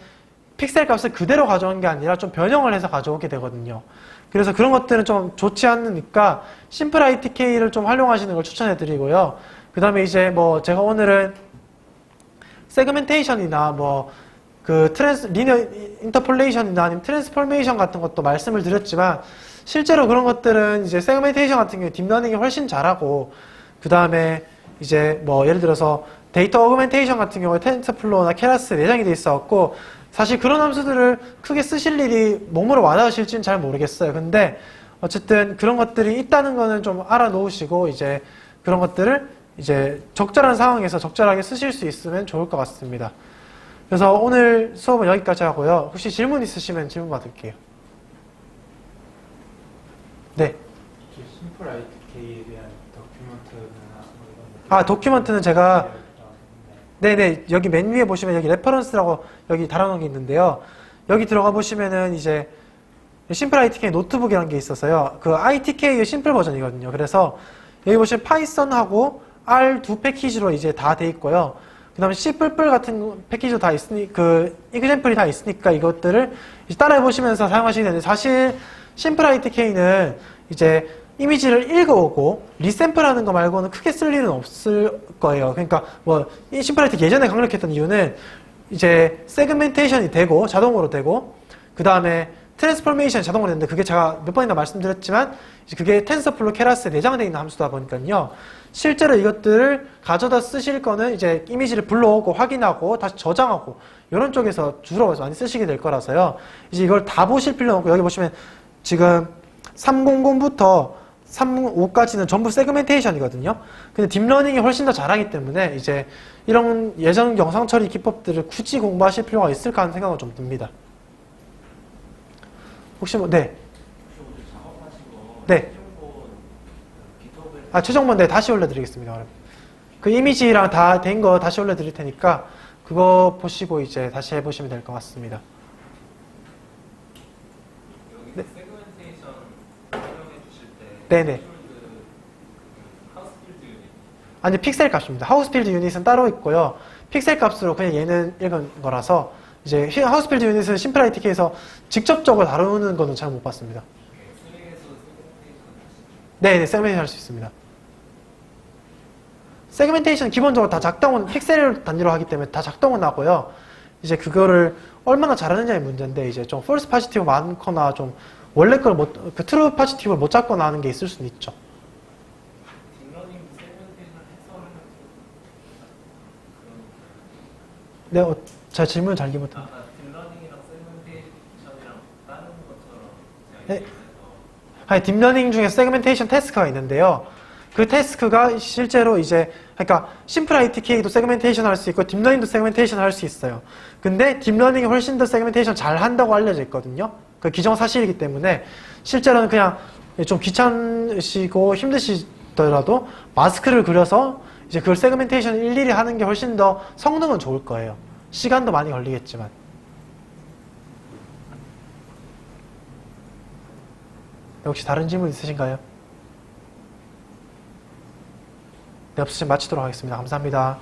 Speaker 1: 픽셀 값을 그대로 가져온 게 아니라 좀 변형을 해서 가져오게 되거든요. 그래서 그런 것들은 좀 좋지 않으니까 심플 ITK를 좀 활용하시는 걸 추천해 드리고요. 그 다음에 이제 제가 오늘은 세그멘테이션이나 리니어 인터폴레이션이나 아니면 트랜스포메이션 같은 것도 말씀을 드렸지만 실제로 그런 것들은 이제 세그멘테이션 같은 경우에 딥러닝이 훨씬 잘하고 그 다음에 이제 예를 들어서 데이터 어그멘테이션 같은 경우에 텐서플로우나 케라스 내장이 돼 있어갖고 사실 그런 함수들을 크게 쓰실 일이 몸으로 와닿으실지는 잘 모르겠어요. 근데 어쨌든 그런 것들이 있다는 거는 좀 알아놓으시고 이제 그런 것들을 이제 적절한 상황에서 적절하게 쓰실 수 있으면 좋을 것 같습니다. 그래서 오늘 수업은 여기까지 하고요. 혹시 질문 있으시면 질문 받을게요. 네.
Speaker 7: 심플 ITK에 대한 도큐먼트나
Speaker 1: 도큐먼트는 제가 네네 여기 맨 위에 보시면 여기 레퍼런스라고 여기 달아놓은 게 있는데요. 여기 들어가 보시면은 이제 심플 ITK 노트북이라는 게 있어서요. 그 ITK의 심플 버전이거든요. 그래서 여기 보시면 파이썬하고 R 두 패키지로 이제 다 돼 있고요. 그 다음에 C++ 같은 패키지도 다 있으니, 이그젬플이 다 있으니까 이것들을 이제 따라해 보시면서 사용하시게 되는데, 사실 심플 ITK는 이제 이미지를 읽어오고 리샘플하는 거 말고는 크게 쓸 일은 없을 거예요. 그러니까 이 심플 ITK 예전에 강력했던 이유는 이제 세그멘테이션이 되고 자동으로 되고 그 다음에 트랜스포메이션이 자동으로 되는데, 그게 제가 몇 번이나 말씀드렸지만 이제 그게 텐서플로 케라스에 내장되어 있는 함수다 보니까요. 실제로 이것들을 가져다 쓰실 거는 이제 이미지를 불러오고 확인하고 다시 저장하고 이런 쪽에서 주로 많이 쓰시게 될 거라서요. 이제 이걸 다 보실 필요는 없고, 여기 보시면 지금 300부터 305까지는 전부 세그멘테이션이거든요. 근데 딥러닝이 훨씬 더 잘하기 때문에 이제 이런 예전 영상 처리 기법들을 굳이 공부하실 필요가 있을까 하는 생각은 좀 듭니다. 혹시 네. 네. 최종본 네, 다시 올려드리겠습니다. 그럼. 그 이미지랑 다 된 거 다시 올려드릴 테니까 그거 보시고 이제 다시 해보시면 될 것 같습니다. 네. 네네. 아니, 픽셀 값입니다. 하우스필드 유닛은 따로 있고요. 픽셀 값으로 그냥 얘는 읽은 거라서 이제 하우스필드 유닛은 심플 ITK에서 직접적으로 다루는 거는 잘 못 봤습니다. 네네, 세그멘테이션 할 수 있습니다. 세그멘테이션 기본적으로 다 작동은 픽셀 단위로 하기 때문에 다 작동은 하고요. 이제 그거를 얼마나 잘하느냐의 문제인데, 이제 좀 폴스 파지티브 많거나 좀 원래 걸 그 트루 파지티브를 못 잡거나 하는 게 있을 수는 있죠. 네, 제가 질문 잘 이해 못합니다. 네. 아니, 딥러닝 중에 세그멘테이션 태스크가 있는데요. 그 태스크가 실제로 이제, 그러니까 심플 ITK도 세그멘테이션 할 수 있고 딥러닝도 세그멘테이션 할 수 있어요. 근데 딥러닝이 훨씬 더 세그멘테이션 잘 한다고 알려져 있거든요. 그 기정사실이기 때문에 실제로는 그냥 좀 귀찮으시고 힘드시더라도 마스크를 그려서 이제 그걸 세그멘테이션 일일이 하는 게 훨씬 더 성능은 좋을 거예요. 시간도 많이 걸리겠지만. 혹시 다른 질문 있으신가요? 네, 없으시면 마치도록 하겠습니다. 감사합니다.